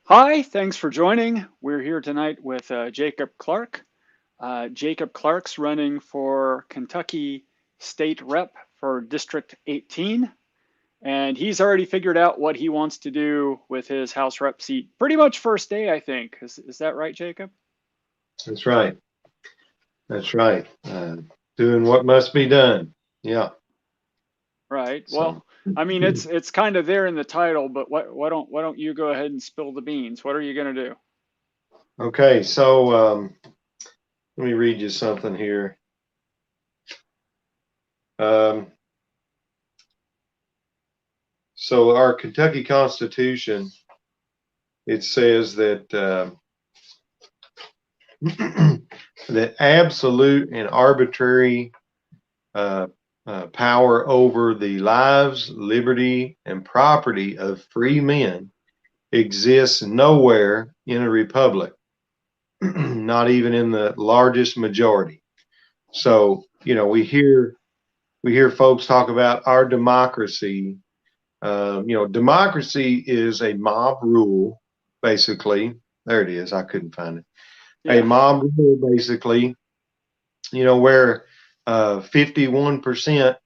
Hi, thanks for joining. We're here tonight with Jacob Clark. Jacob Clark's running for Kentucky State Rep for District 18, and he's already figured out what he wants to do with his House Rep seat pretty much first day, I think. Is that right, Jacob? That's right. That's right. Doing what must be done. Yeah. Right. So, Well, I mean, it's kind of there in the title, but why don't you go ahead and spill the beans? What are you going to do? okay. So, let me read you something here. Um, so, our Kentucky Constitution, it says that that absolute and arbitrary uh, power over the lives, liberty, and property of free men exists nowhere in a republic. Not even in the largest majority. So, we hear folks talk about our democracy. Democracy is a mob rule, basically. There it is. I couldn't find it. A Yeah. mob rule, basically. Where 51%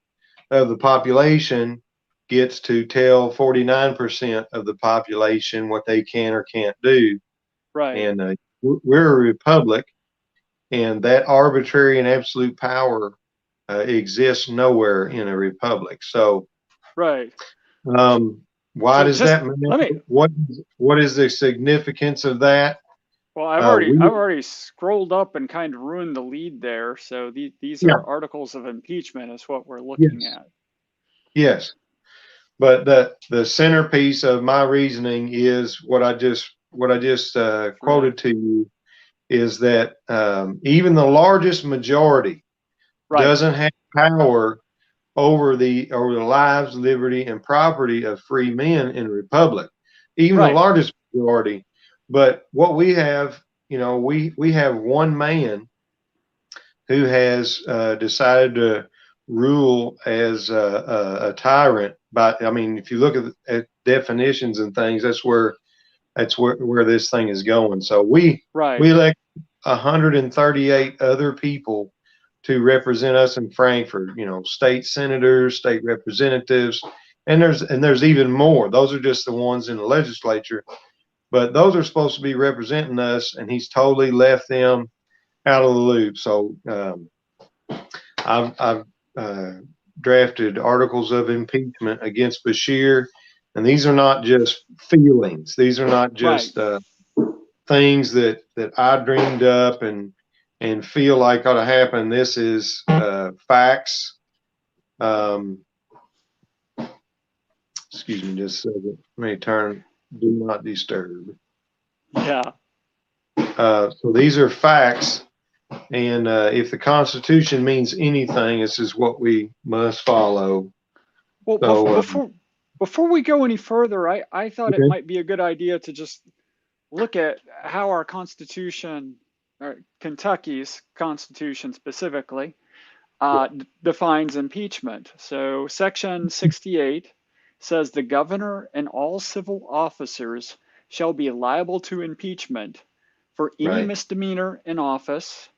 of the population gets to tell 49% of the population what they can or can't do. Right. And we're a republic, and that arbitrary and absolute power exists nowhere in a republic. So, Right. um, why So does just that matter? let me What is the significance of that? Well, I've Uh, already we I've already scrolled up and kind of ruined the lead there. So these Yeah, are articles of impeachment is what we're looking yes, at. yes. But the centerpiece of my reasoning is what I just Right. quoted to you, is that even the largest majority Right. doesn't have power over the lives, liberty, and property of free men in a republic, even the Right. largest majority. But what we have, we have one man who has decided to rule as a tyrant. But I mean, if you look at definitions and things, that's where this thing is going. So we Right. elect 138 other people to represent us in Frankfort. State senators, state representatives, and there's even more. Those are just the ones in the legislature, but those are supposed to be representing us, and he's totally left them out of the loop. So I've uh, drafted articles of impeachment against Beshear, and these are not just feelings. These are not Right. just things that I dreamed up and feel like ought to happen. This is facts. Um, Excuse me just a second. Let me turn do not disturb. Yeah. So these are facts, and if the Constitution means anything, this is what we must follow. Well, So, before we go any further, I thought it okay. might be a good idea to just look at how our Constitution, or Kentucky's Constitution specifically, defines impeachment. So, Section 68 says the governor and all civil officers shall be liable to impeachment for any Right, misdemeanor in office,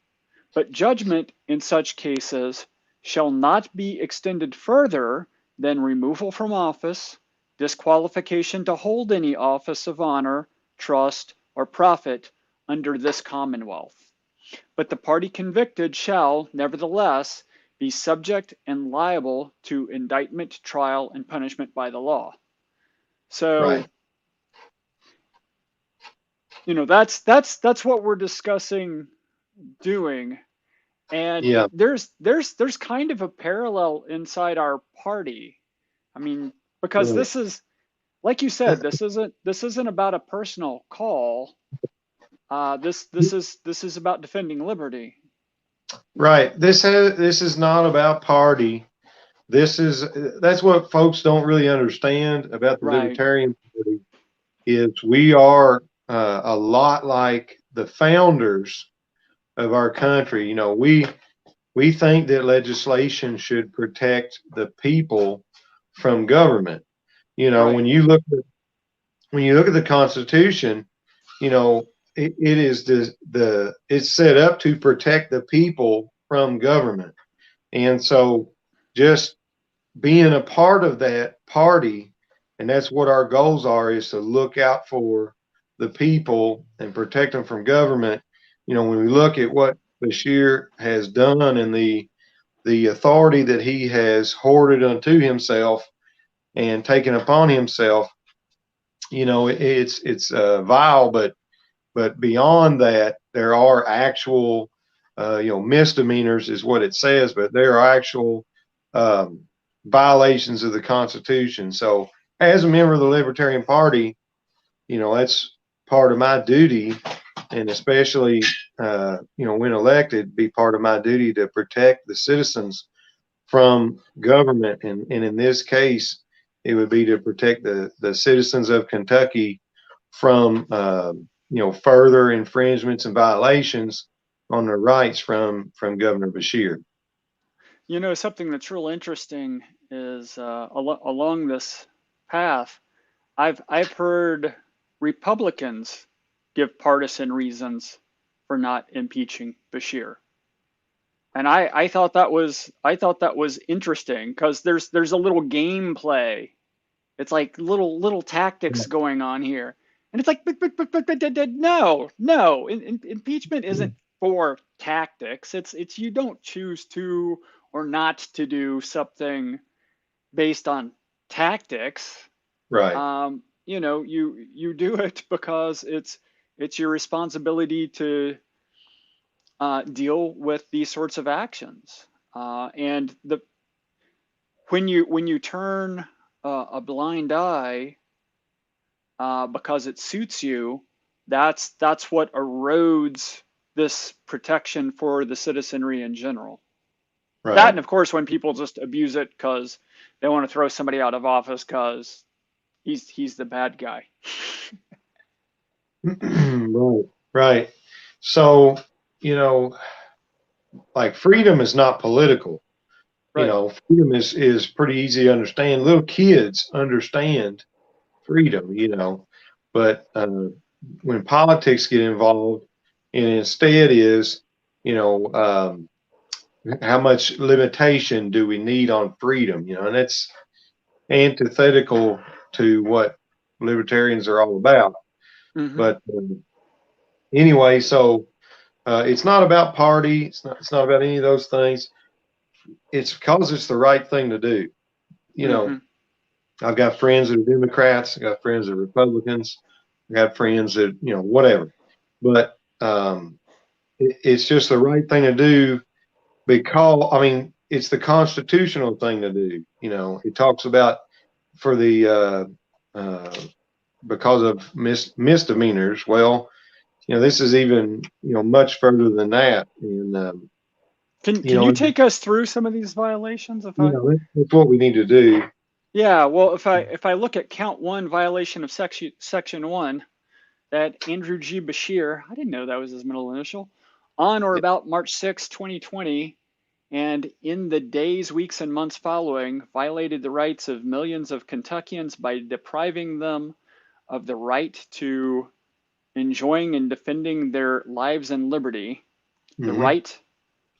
but judgment in such cases shall not be extended further than removal from office, disqualification to hold any office of honor, trust, or profit under this Commonwealth. But the party convicted shall, nevertheless, be subject and liable to indictment, trial, and punishment by the law. So, right. that's what we're discussing doing. And Yeah. there's kind of a parallel inside our party. I mean, because Right. this is, like you said, this isn't about a personal call. This is about defending liberty. Right. This is not about party. This is That's what folks don't really understand about the Right. Libertarian Party, is we are a lot like the founders of our country. We think that legislation should protect the people from government. You know, Right. when you look at the Constitution, it is it's set up to protect the people from government. And so just being a part of that party, and that's what our goals are, is to look out for the people and protect them from government. When we look at what Bashir has done and the authority that he has hoarded unto himself and taken upon himself, it's vile, but beyond that, there are actual, misdemeanors is what it says, but there are actual um, violations of the Constitution. So, as a member of the Libertarian Party, that's part of my duty, and especially, when elected, be part of my duty to protect the citizens from government. And in this case, it would be to protect the citizens of Kentucky from further infringements and violations on their rights from Governor Beshear. Something that's real interesting is along this path, I've heard Republicans give partisan reasons for not impeaching Beshear. And I thought that was interesting because there's a little gameplay. It's like little tactics going on here, and it's like no, impeachment isn't for tactics. It's you don't choose to or not to do something based on tactics. Right. You do it because it's your responsibility to deal with these sorts of actions. And when you turn a blind eye because it suits you, that's what erodes this protection for the citizenry in general. Right. That, and of course, when people just abuse it because they want to throw somebody out of office because he's the bad guy. Right. Right. So, like, freedom is not political. Right. Freedom is pretty easy to understand. Little kids understand freedom, but when politics get involved, and instead is, how much limitation do we need on freedom, and that's antithetical to what libertarians are all about. Mm-hmm. But anyway, so it's not about party. It's not about any of those things. It's because it's the right thing to do. Mm-hmm. I've got friends that are Democrats. I've got friends that are Republicans. I got friends that, whatever. But it's just the right thing to do because, it's the constitutional thing to do. It talks about for the because of misdemeanors. Well, this is even, much further than that. And, Can you take us through some of these violations? That's what we need to do. Yeah, well, if I look at count one, violation of section 1, that Andrew G. Beshear, I didn't know that was his middle initial, on or about March 6, 2020, and in the days, weeks, and months following, violated the rights of millions of Kentuckians by depriving them of the right to enjoying and defending their lives and liberty, the right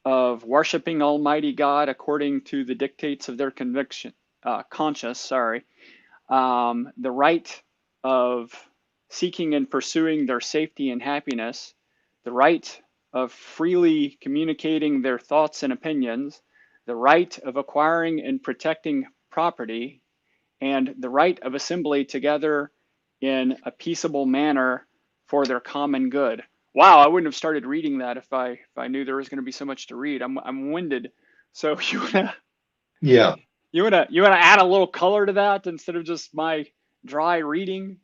of worshiping Almighty God according to the dictates of their conscience, the right of seeking and pursuing their safety and happiness, the right of freely communicating their thoughts and opinions, the right of acquiring and protecting property, and the right of assembly together in a peaceable manner for their common good. Wow, I wouldn't have started reading that if I knew there was going to be so much to read. I'm winded. So Yeah. You wanna add a little color to that instead of just my dry reading?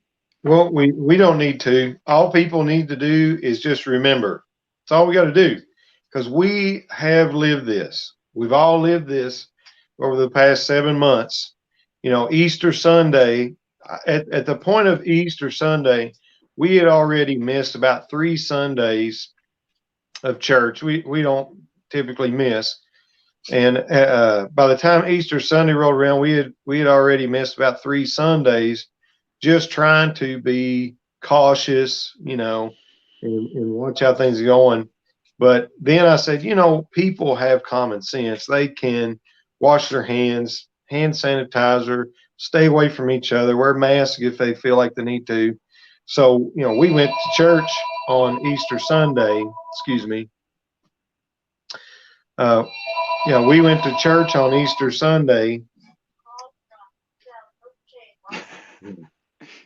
Well, we don't need to. All people need to do is just remember. That's all we got to do, because we have lived this. We've all lived this over the past 7 months. Easter Sunday, at the point of Easter Sunday, we had already missed about 3 Sundays of church. We don't typically miss. And by the time Easter Sunday rolled around, we had already missed about 3 Sundays just trying to be cautious, and watch how things are going. But then I said, people have common sense. They can wash their hands, hand sanitizer, stay away from each other, wear masks if they feel like they need to. So, we went to church on Easter Sunday. Excuse me. Uh, we went to church on Easter Sunday.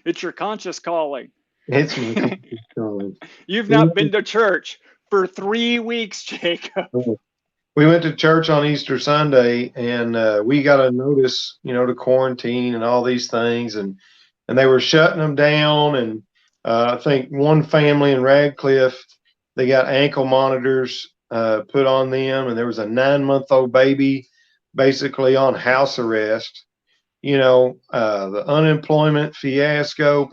It's your conscience calling. It's my conscience calling. You've not been to church for 3 weeks, Jacob. We went to church on Easter Sunday, and we got a notice, to quarantine and all these things, and they were shutting them down. And I think one family in Radcliffe, they got ankle monitors put on them, and there was a 9-month-old baby basically on house arrest. The unemployment fiasco.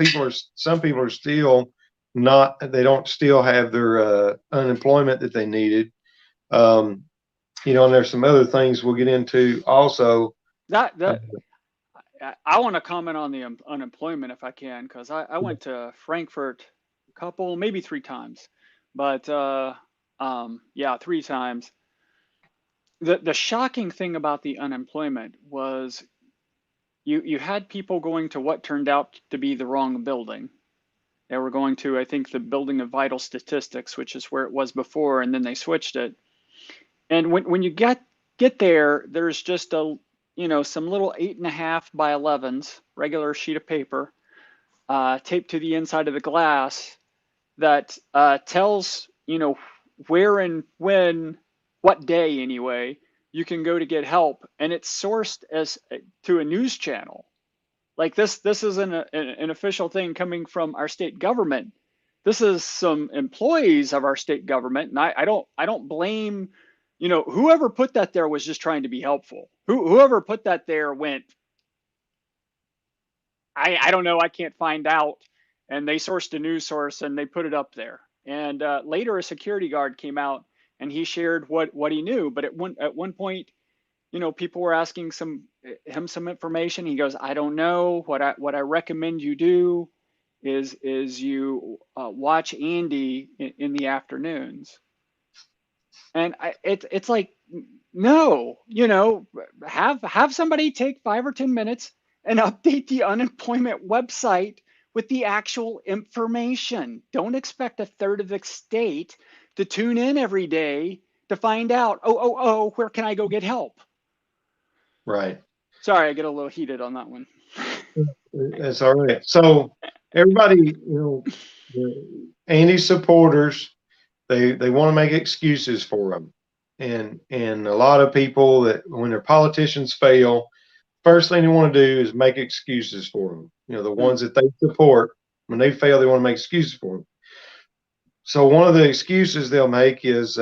Some people are still not. They don't still have their unemployment that they needed. And there's some other things we'll get into also. That I want to comment on the unemployment if I can, because I went to Frankfort a couple, maybe 3 times, but yeah, 3 times. The shocking thing about the unemployment was you had people going to what turned out to be the wrong building. They were going to, I think, the building of vital statistics, which is where it was before, and then they switched it. And when you get there, there's just some little 8.5 by 11s, regular sheet of paper, taped to the inside of the glass that tells where and when, what day anyway, you can go to get help, and it's sourced as to a news channel. Like this isn't an official thing coming from our state government. This is some employees of our state government, and I don't blame. Whoever put that there was just trying to be helpful. Whoever put that there went, I don't know, I can't find out. And they sourced a news source and they put it up there. And later a security guard came out and he shared what he knew. But at one point, people were asking him some information. He goes, I don't know. What I recommend you do is you watch Andy in the afternoons. And it's like, no, have somebody take 5 or 10 minutes and update the unemployment website with the actual information. Don't expect a third of the state to tune in every day to find out, where can I go get help? Right. Sorry, I get a little heated on that one. That's all right. So everybody, Andy supporters, they want to make excuses for him, and a lot of people that when their politicians fail, first thing they want to do is make excuses for them. The ones that they support, when they fail, they want to make excuses for them. So one of the excuses they'll make is,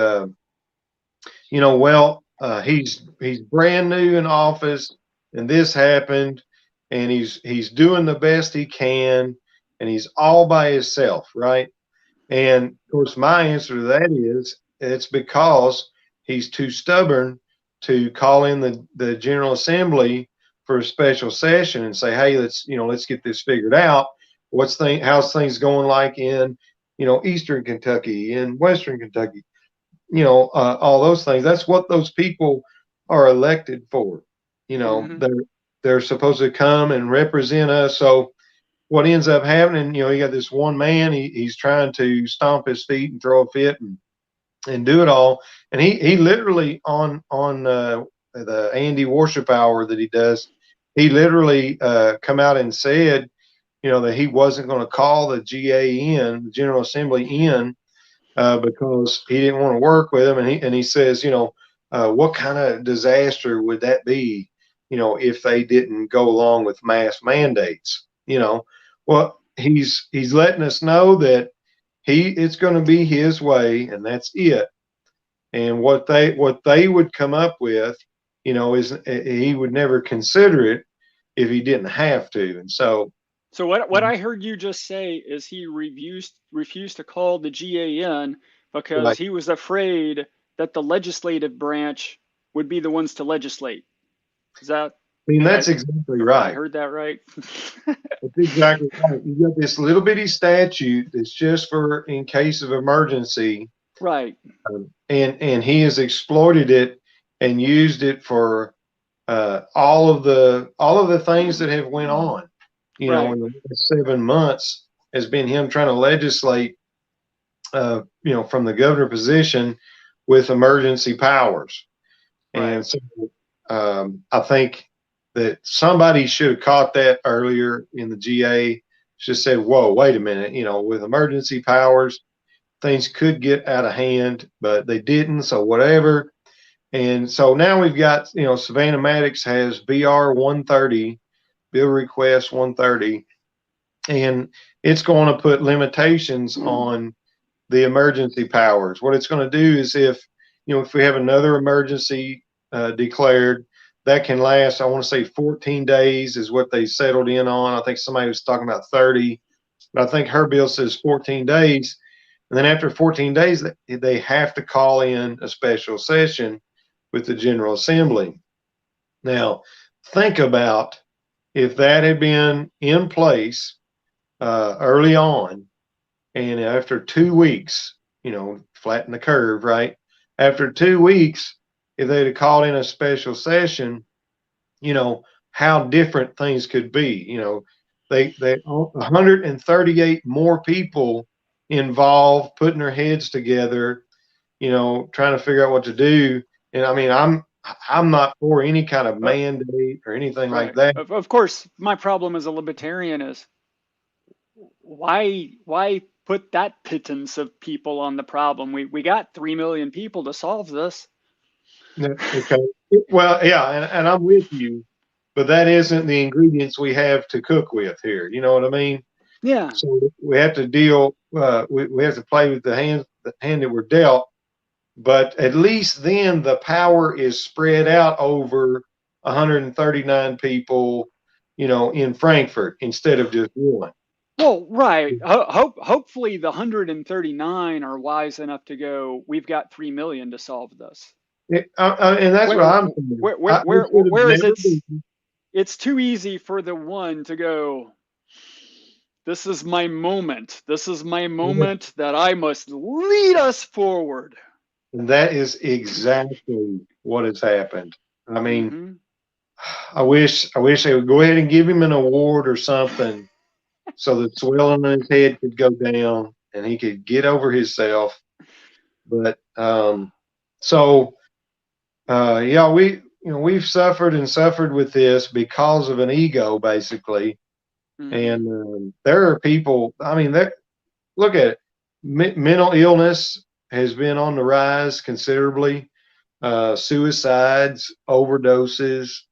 he's brand new in office, and this happened, and he's doing the best he can, and he's all by himself, right? And of course, my answer to that is it's because he's too stubborn to call in the General Assembly for a special session and say, hey, let's get this figured out. How's things going like in Eastern Kentucky, in Western Kentucky, all those things. That's what those people are elected for. They're supposed to come and represent us. So what ends up happening, you got this one man, he's trying to stomp his feet and throw a fit and do it all. And he literally on the Andy worship hour that he does, he literally come out and said, that he wasn't going to call the the General Assembly in because he didn't want to work with him. And he says, what kind of disaster would that be, if they didn't go along with mask mandates, well, he's letting us know that it's going to be his way, and that's it. And what they would come up with, is he would never consider it if he didn't have to. And so what I heard you just say is he refused to call the GAN because right. he was afraid that the legislative branch would be the ones to legislate. Is that? mean, Did I that's exactly have I right. heard that right? That's exactly right. You got this little bitty statute that's just for in case of emergency, Right, and he has exploited it and used it for all of the things that have went on. right, In the last 7 months has been him trying to legislate, from the governor position with emergency powers. And right. so I think that somebody should have caught that earlier in the GA. Just said, "Whoa, wait a minute! With emergency powers, things could get out of hand, but they didn't. So whatever." And so now we've got, Savannah Maddox has BR 130, Bill Request 130, and it's going to put limitations on the emergency powers. What it's going to do is if we have another emergency declared, that can last, I want to say 14 days is what they settled in on. I think somebody was talking about 30, but I think her bill says 14 days. And then after 14 days, they have to call in a special session with the General Assembly. Now, think about if that had been in place early on, and after 2 weeks, flatten the curve, right? After 2 weeks, if they'd have called in a special session, you know, how different things could be. They 138 more people involved, putting their heads together, trying to figure out what to do. And I mean, I'm not for any kind of Uh, mandate or anything like right. that. Of course, my problem as a libertarian is why put that pittance of people on the problem? We got 3 million people to solve this. Yeah, okay. Well, yeah, and I'm with you, but that isn't the ingredients we have to cook with here. You know what I mean? Yeah. So we have to deal. We have to play with the hand that we're dealt. But at least then the power is spread out over 139 people, in Frankfort instead of just one. Well, right. Hopefully the 139 are wise enough to go, we've got 3 million to solve this. And that's Where what I'm saying. It should have whereas never been. it's too easy for the one to go, this is my moment. This is my moment that I must lead us forward. And that is exactly what has happened. I mean, Hmm. I wish they would go ahead and give him an award or something so the swelling on his head could go down and he could get over himself. But so yeah, we've suffered and suffered with this because of an ego, basically. Hmm. And there are people. I mean, look at it. Mental illness has been on the rise considerably. Suicides, overdoses.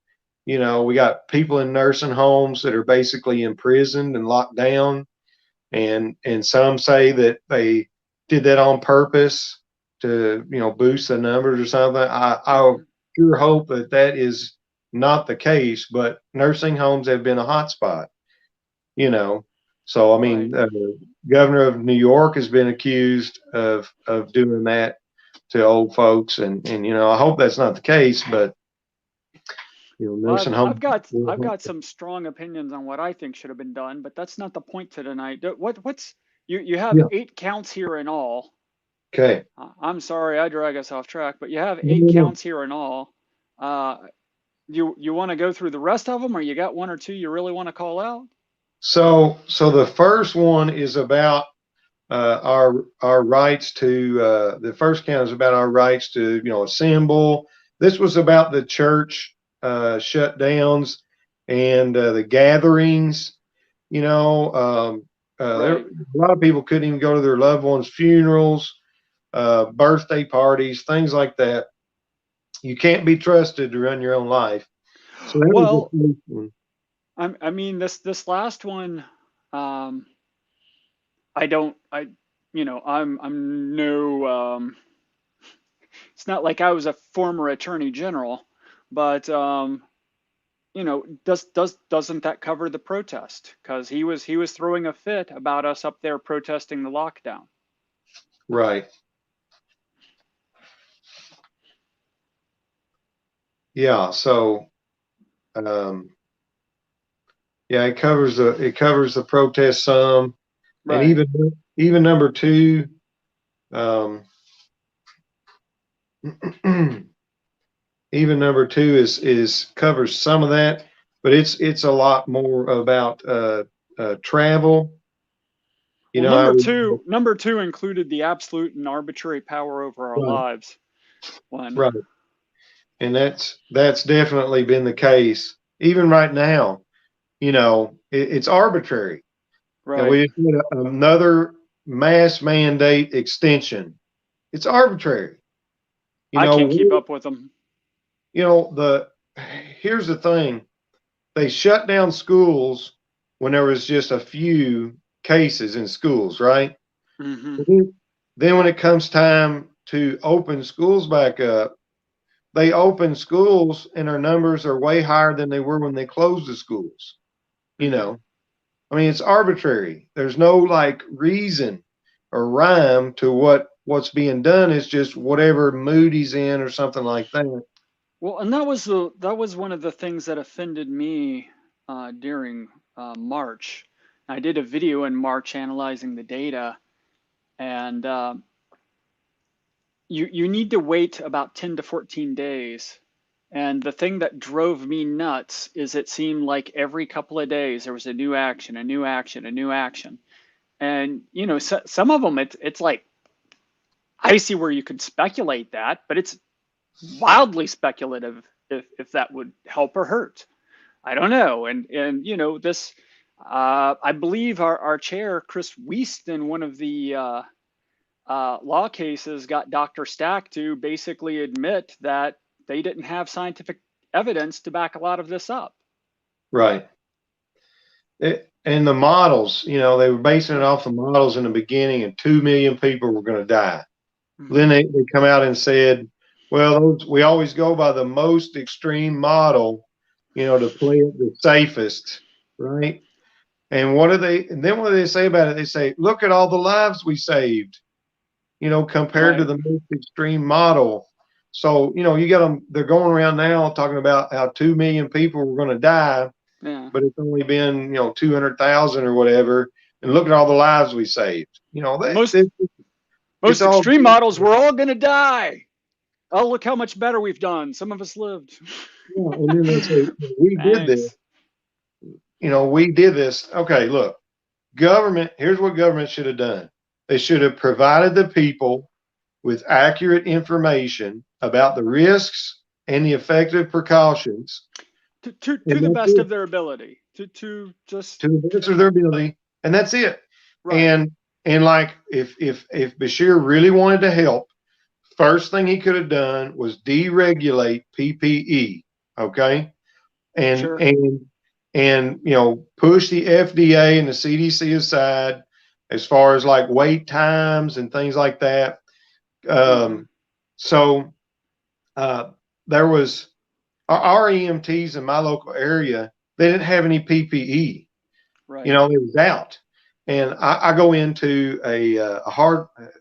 We got people in nursing homes that are basically imprisoned and locked down, and some say that they did that on purpose to boost the numbers or something. I Hmm. sure hope that that is not the case, but nursing homes have been a hotspot. You know, so I Right. mean, governor of New York has been accused of doing that to old folks, and I hope that's not the case, but Well, nursing homes. I've got some strong opinions on what I think should have been done, but that's not the point to tonight. What's you have Yeah. 8 counts here in all. Okay. I'm sorry I drag us off track, but you have No, eight no, no. counts here in all. Uh, you want to go through the rest of them, or you got one or two you really want to call out? So the first one is about our rights to. The first count is about our rights to assemble. This was about the church shutdowns and the gatherings. Right. A lot of people couldn't even go to their loved ones' funerals, birthday parties, things like that. You can't be trusted to run your own life. So that was the Well, first one. I mean this last one, um, I don't I I'm no it's not like I was a former attorney general, but doesn't that cover the protest? Because he was throwing a fit about us up there protesting the lockdown. Right. Yeah. So Um, yeah, it covers the protest some, and Right. even number two, um, even number two is covers some of that, but it's a lot more about travel. You Well, know how we, number two included the absolute and arbitrary power over our right, lives. One. right, and that's definitely been the case. Even right now, it's arbitrary. Right. We just did another mass mandate extension. It's arbitrary. You I know, can't keep we, up with them. you know the here's the thing. They shut down schools when there was just a few cases in schools, right? Hmm. Then when it comes time to open schools back up, they open schools and our numbers are way higher than they were when they closed the schools. You Hmm. know, I mean, it's arbitrary. There's no like reason or rhyme to what's being done. It's just whatever mood he's in or something like that. Well, and that was one of the things that offended me during March. I did a video in March analyzing the data, and you need to wait about 10 to 14 days. And the thing that drove me nuts is it seemed like every couple of days there was a new action, a new action, a new action. And some of them it's like I see where you could speculate that, but it's wildly speculative if that would help or hurt. I don't know. And this I believe our chair Chris Wiest in one of the law cases got Dr. Stack to basically admit that they didn't have scientific evidence to back a lot of this up. Right. And the models, they were basing it Yeah. off the models in the beginning, and 2 million people were going to die. Then Hmm. they come out and said, well, we always go by the most extreme model, to play it the safest, right? And what do they say about it? They say, look at all the lives we saved, compared to Right. the most extreme model. So, you got them, they're going around now talking about how 2 million people were going to die, Yeah. but it's only been, 200,000 or whatever. And look at all the lives we saved. The most It's all, extreme models, we're all going to die. Oh, look how much better we've done. Some of us lived. yeah. And then they say, we did this. Thanks. We did this. Okay, look, here's what government should have done. They should have provided the people with accurate information about the risks and the effective precautions. To And the that's best it, of their ability. To just to the best of their ability. And that's it. right. And like if Bashir really wanted to help, first thing he could have done was deregulate PPE. Okay. And Sure. and and push the FDA and the CDC aside as far as like wait times and things like that. Hmm. So uh, there was our EMTs in my local area. They didn't have any PPE. Right. It was out. And I go into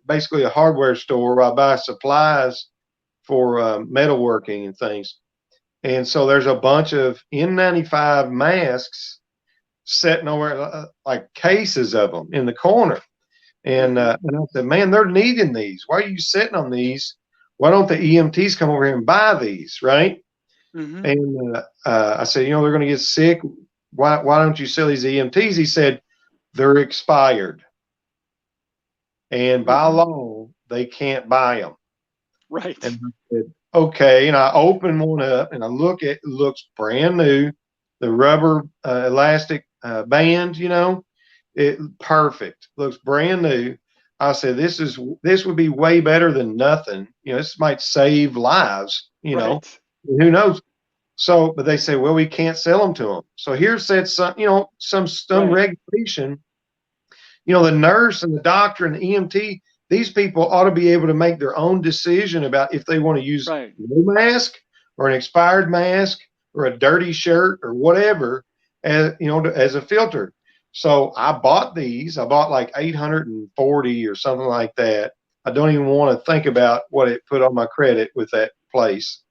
basically a hardware store where I buy supplies for metalworking and things. And so there's a bunch of N95 masks sitting over like cases of them in the corner. Hmm. And I said, man, they're needing these. Why are you sitting on these? Why don't the EMTs come over here and buy these, right? Hmm. And I said, they're going to get sick. Why don't you sell these EMTs? He said, they're expired. And by Hmm. law, they can't buy them. Right. And I said, okay. And I open one up and I it looks brand new. The rubber elastic band, it perfect. Looks brand new. I said, this would be way better than nothing. This might save lives, Right. who knows? So, but they say, well, we can't sell them to them. So here said some Right. regulation. The nurse and the doctor and the EMT, these people ought to be able to make their own decision about if they want to use Right. no mask or an expired mask or a dirty shirt or whatever as a filter. So I bought these. I bought like 840 or something like that. I don't even want to think about what it put on my credit with that place,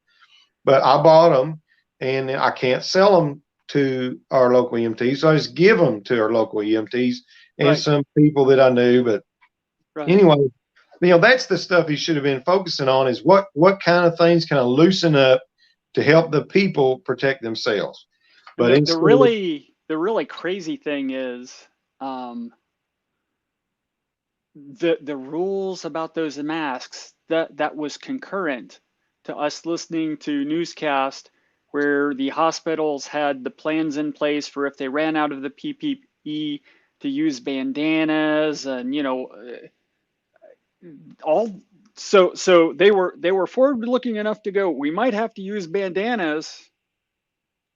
but I bought them and I can't sell them to our local EMTs, so I just give them to our local EMTs and Right. some people that I knew. But Right. anyway, that's the stuff he should have been focusing on, is what kind of things can I loosen up to help the people protect themselves. But The really crazy thing is, the rules about those masks, that was concurrent to us listening to newscast where the hospitals had the plans in place for if they ran out of the PPE to use bandanas, and all. So they were forward looking enough to go, we might have to use bandanas,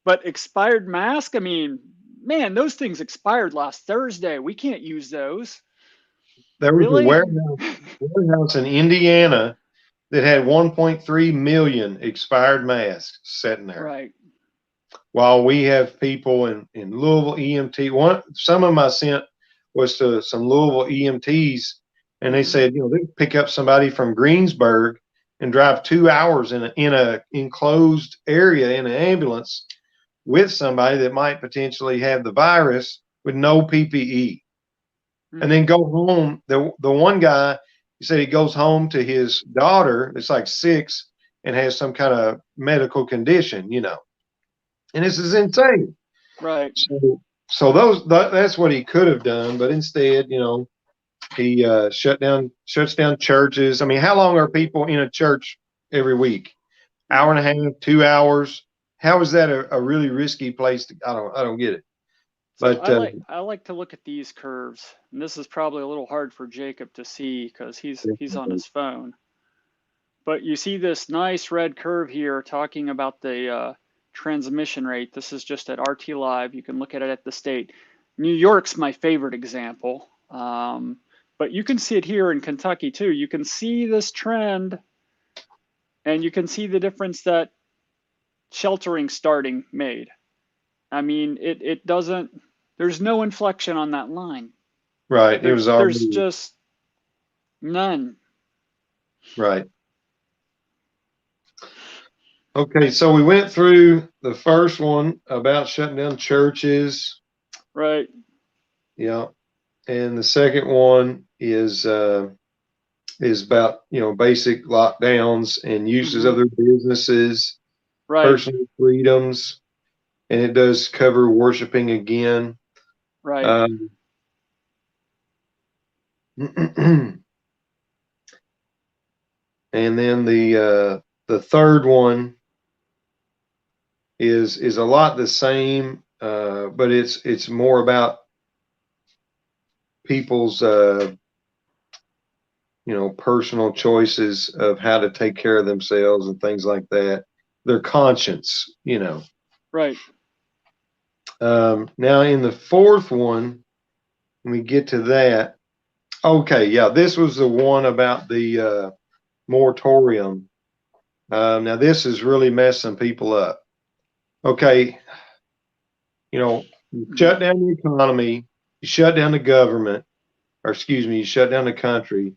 but expired mask, I mean, man, those things expired last Thursday. We can't use those. there was a Really? warehouse in Indiana that had 1.3 million expired masks sitting there. Right. While we have people in Louisville EMT, some of them I sent was to some Louisville EMTs, and they said, they pick up somebody from Greensburg and drive 2 hours in a enclosed area in an ambulance with somebody that might potentially have the virus with no PPE, and then go home. The one guy, he said he goes home to his daughter that's like 6 and has some kind of medical condition, and this is insane. Right. So that's what he could have done, but instead, he shuts down churches. I mean, how long are people in a church every week? Hour and a half, 2 hours. How is that a really risky place to? I don't get it. So But I like to look at these curves, and this is probably a little hard for Jacob to see because he's on his phone. But you see this nice red curve here talking about the transmission rate. This is just at RT Live. You can look at it at the state. New York's my favorite example, but you can see it here in Kentucky too. You can see this trend, and you can see the difference that sheltering starting made. I mean, it doesn't. There's no inflection on that line. right, it was There's already just none. right. Okay, so we went through the first one about shutting down churches. Right. Yeah, and the second one is about basic lockdowns and uses of their businesses, Right. personal freedoms, and it does cover worshiping again. Right. And then the third one is a lot the same, but it's more about people's personal choices of how to take care of themselves and things like that. Their conscience. Right. Now in the fourth one, when we get to that, okay, yeah, this was the one about the moratorium. Now this is really messing people up. Okay, you shut down the economy, you shut down the government, or excuse me, you shut down the country,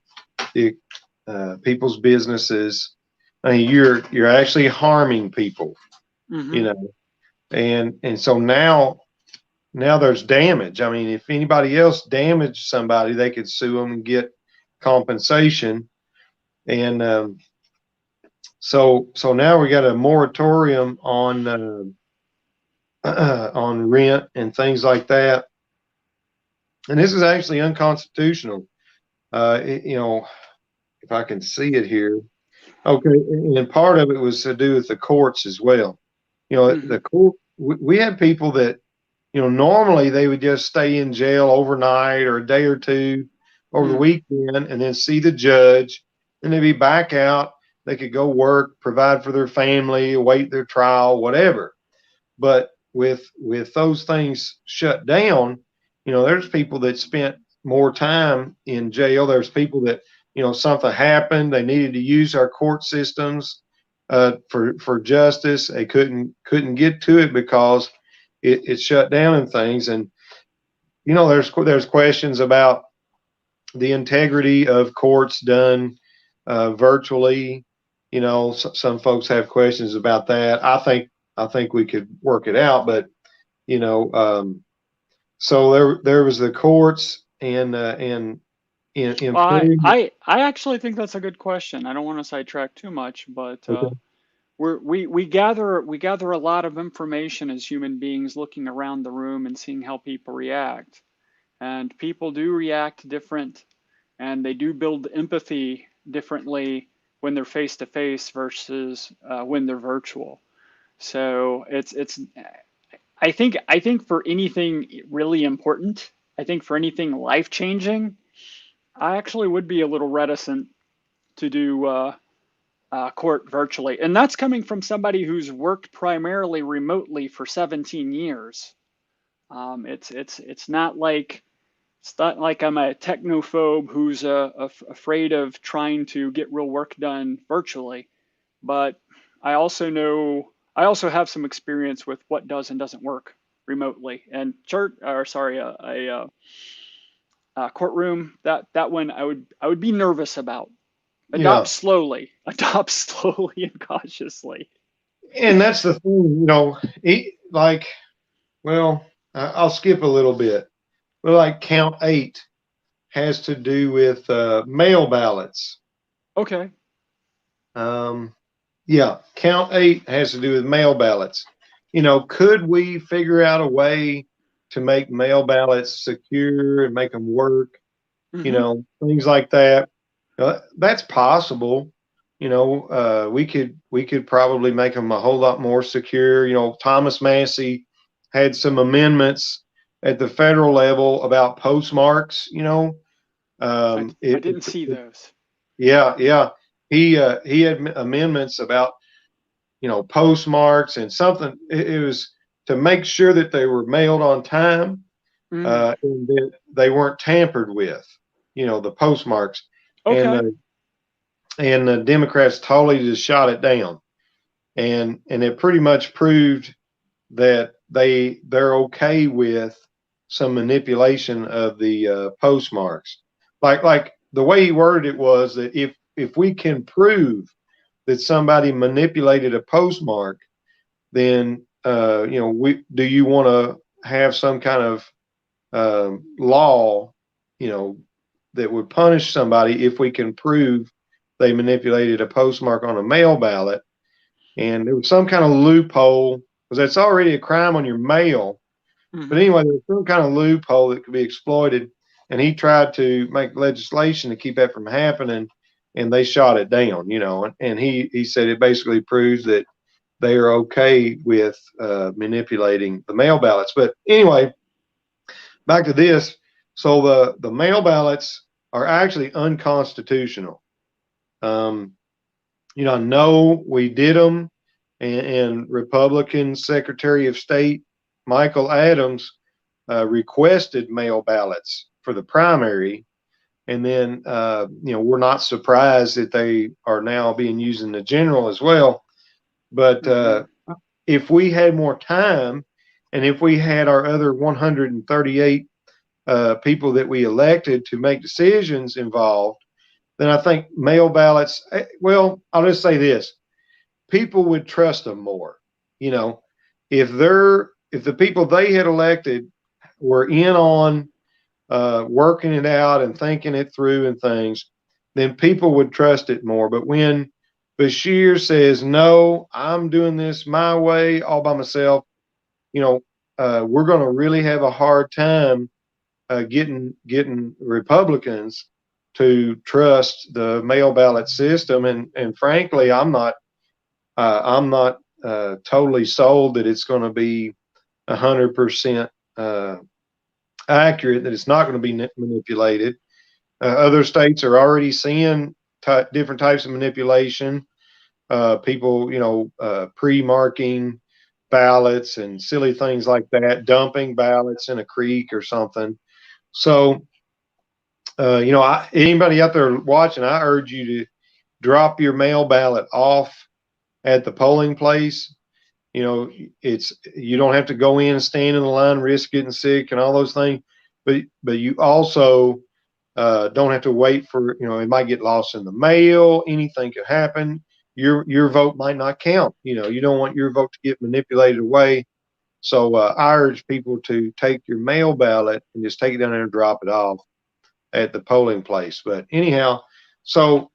the people's businesses. I mean, you're actually harming people, and so now there's damage. I mean, if anybody else damaged somebody, they could sue them and get compensation. And so now we got a moratorium on on rent and things like that. And this is actually unconstitutional. If I can see it here. Okay, and part of it was to do with the courts as well. The court, we had people that, normally they would just stay in jail overnight or a day or two over the weekend and then see the judge, and they'd be back out. They could go work, provide for their family, await their trial, whatever. But with those things shut down, there's people that spent more time in jail. There's people that, something happened, they needed to use our court systems for justice. They couldn't get to it because it shut down and things. And there's questions about the integrity of courts done virtually. Some folks have questions about that. I I think we could work it out. But so there was the courts and Well, improved. I actually think that's a good question. I don't want to sidetrack too much, but Okay. we gather a lot of information as human beings, looking around the room and seeing how people react. And people do react different, and they do build empathy differently when they're face to face versus when they're virtual. So it's I think for anything really important, I think for anything life changing, I actually would be a little reticent to do court virtually, and that's coming from somebody who's worked primarily remotely for 17 years. It's not like I'm a technophobe who's afraid of trying to get real work done virtually, but I also have some experience with what does and doesn't work remotely. And a courtroom, that one I would be nervous about. Yeah. Adopt slowly and cautiously. And that's the thing, like, well, I'll skip a little bit. But like count 8 has to do with mail ballots. Okay. Um, yeah, count 8 has to do with mail ballots. Could we figure out a way to make mail ballots secure and make them work? Mm-hmm. Things like that. That's possible. We could probably make them a whole lot more secure. Thomas Massey had some amendments at the federal level about postmarks. I didn't see those. Yeah, yeah. He had amendments about postmarks and something. It was to make sure that they were mailed on time, Mm. and that they weren't tampered with. The postmarks, and Okay. the Democrats totally just shot it down, and it pretty much proved that they're okay with some manipulation of the postmarks. Like the way he worded it was that if we can prove that somebody manipulated a postmark, then do you want to have some kind of law, you know, that would punish somebody if we can prove they manipulated a postmark on a mail ballot? And there was some kind of loophole because that's already a crime on your mail. But Mm-hmm. anyway, there was some kind of loophole that could be exploited, and he tried to make legislation to keep that from happening, and they shot it down. And he said it basically proves that they are okay with manipulating the mail ballots. But anyway, back to this. So the mail ballots are actually unconstitutional. Um, no, we did them, and Republican Secretary of State Michael Adams requested mail ballots for the primary, and then we're not surprised that they are now being used in the general as well. But Mm-hmm. if we had more time, and if we had our other 138 people that we elected to make decisions involved, then I think mail ballots. Well, I'll just say this: people would trust them more. You know, if the people they had elected were in on working it out and thinking it through and things, then people would trust it more. But when Beshear says, no, I'm doing this my way all by myself, we're going to really have a hard time getting Republicans to trust the mail ballot system. And frankly, I'm not totally sold that it's going to be 100% accurate, that it's not going to be manipulated. Other states are already seeing different types of manipulation. People, pre-marking ballots and silly things like that, dumping ballots in a creek or something. So, anybody out there watching, I urge you to drop your mail ballot off at the polling place. You don't have to go in and stand in the line, risk getting sick and all those things, but you also don't have to wait for, it might get lost in the mail. Anything could happen. your vote might not count. You don't want your vote to get manipulated away. So I urge people to take your mail ballot and just take it down there and drop it off at the polling place. But anyhow, so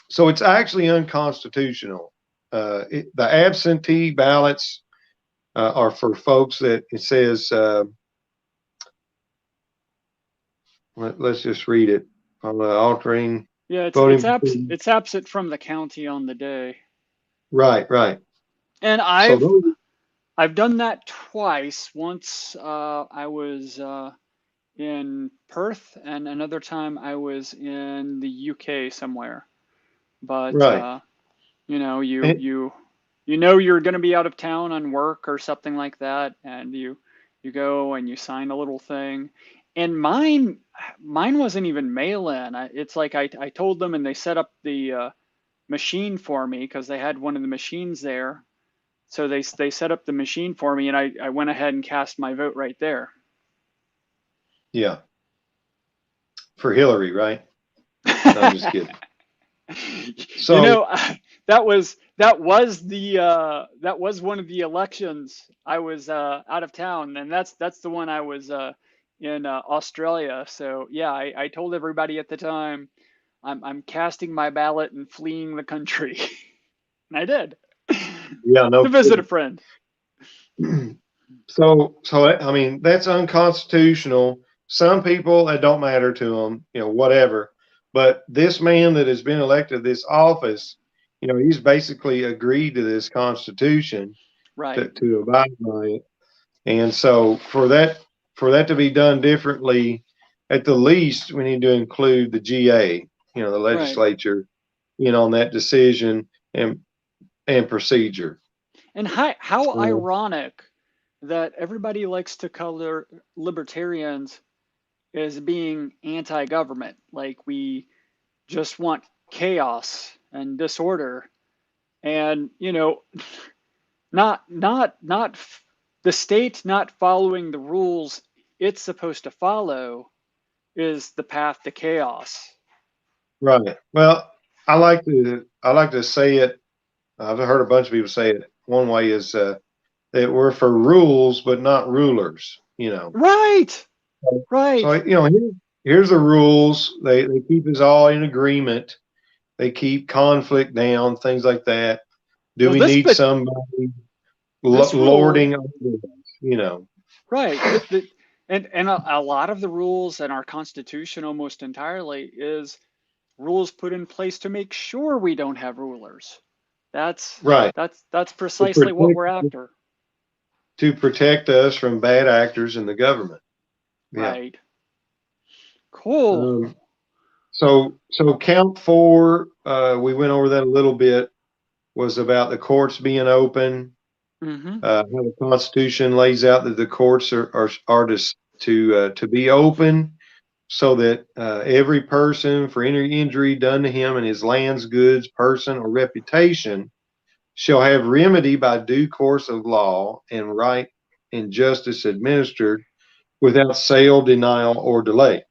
it's actually unconstitutional. The absentee ballots are for folks that it says. Let's just read it. Altering Yeah, voting. it's absent from the county on the day. Right, right. And So those, I've done that twice. Once I was in Perth, and another time I was in the UK somewhere. But right. you know, And, you know you're going to be out of town on work or something like that, and you go and you sign a little thing. And mine wasn't even mail in. It's like I told them, and they set up the machine for me because they had one of the machines there. So they set up the machine for me, and I went ahead and cast my vote right there. yeah, for Hillary, right? No, I'm just kidding. You So know, that was one of the elections. I was out of town, and that's the one I was in Australia. So yeah, I told everybody at the time I'm casting my ballot and fleeing the country, and I did yeah, to no visit a kidding. friend. So I mean that's unconstitutional. Some people it don't matter to them, whatever. But this man that has been elected to this office, he's basically agreed to this Constitution Right, to abide by it. And so for that to be done differently, at the least, we need to include the GA, the right. legislature, on that decision and procedure. And how So, ironic that everybody likes to color libertarians as being anti-government, like we just want chaos and disorder, and not the state not following the rules it's supposed to follow is the path to chaos. right. Well, I like to say it. I've heard a bunch of people say it. One way is that we're for rules, but not rulers. Right, So right. here's the rules. They keep us all in agreement. They keep conflict down, things like that. Do Well, we need somebody this rule, lording over us? right, and a lot of the rules in our Constitution almost entirely is rules put in place to make sure we don't have rulers. That's Right. that's To precisely what protect we're after. to protect us from bad actors in the government. Yeah. Right. Cool. Um, so count four, we went over that a little bit, was about the courts being open. Mm-hmm. How the Constitution lays out that the courts are to be open so that every person for any injury done to him and his lands, goods, person, or reputation shall have remedy by due course of law and right and justice administered without sale, denial, or delay.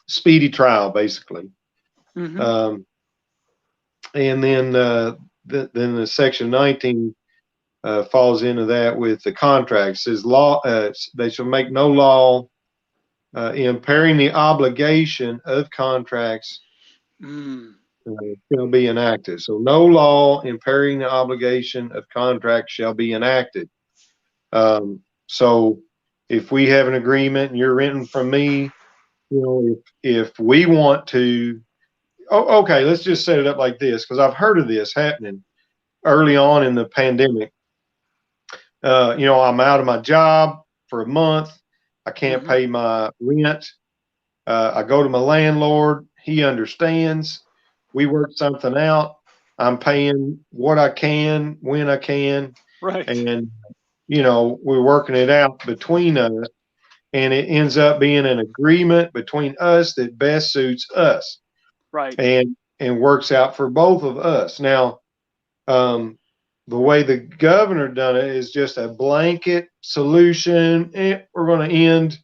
Speedy trial, basically. Mm-hmm. Um, and then the section 19 falls into that with the contract. It says law they shall make no law impairing the obligation of contracts Mm. shall be enacted. So no law impairing the obligation of contracts shall be enacted. So if we have an agreement and you're renting from me, if we want to, okay, let's just set it up like this because I've heard of this happening early on in the pandemic. I'm out of my job for a month. I can't Mm-hmm. pay my rent. I go to my landlord. He understands. We work something out. I'm paying what I can when I can, Right. and we're working it out between us, and it ends up being an agreement between us that best suits us, Right. and works out for both of us. Now, um, the way the governor done it is just a blanket solution. We're going to end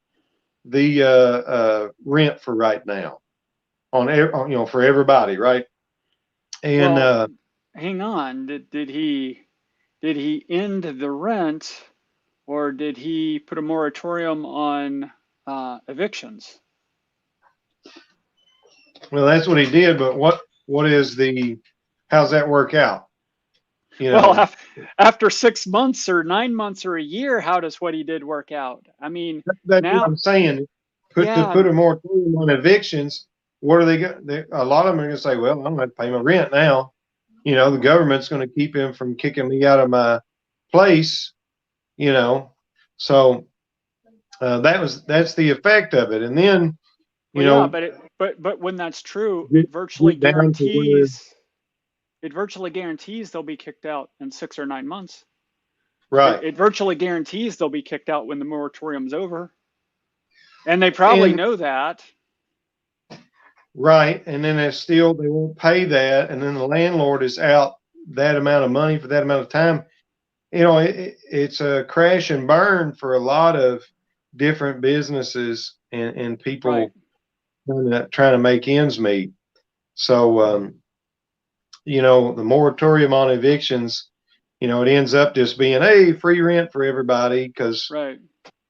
the rent for right now for everybody, right? And Well, hang on. Did he end the rent, or did he put a moratorium on evictions? Well, that's what he did, but what is the how's that work out? You Well, know, after 6 months or 9 months or a year, how does what he did work out? I mean, that's what now, I'm saying. yeah, Put a moratorium on evictions. What are they going? A lot of them are going to say, "Well, I'm going to pay my rent now." You know, the government's going to keep him from kicking me out of my place. You know, so that's the effect of it. And then, you well, yeah, know, but when that's true, get down to where it virtually guarantees they'll be kicked out in 6 or 9 months. It, right it virtually guarantees they'll be kicked out when the moratorium's over, and they probably and know that. right, and then they won't pay that, and then the landlord is out that amount of money for that amount of time. You know, it's a crash and burn for a lot of different businesses and Right, people trying to make ends meet. So, you know, the moratorium on evictions, you know, it ends up just being, hey, free rent for everybody because, right,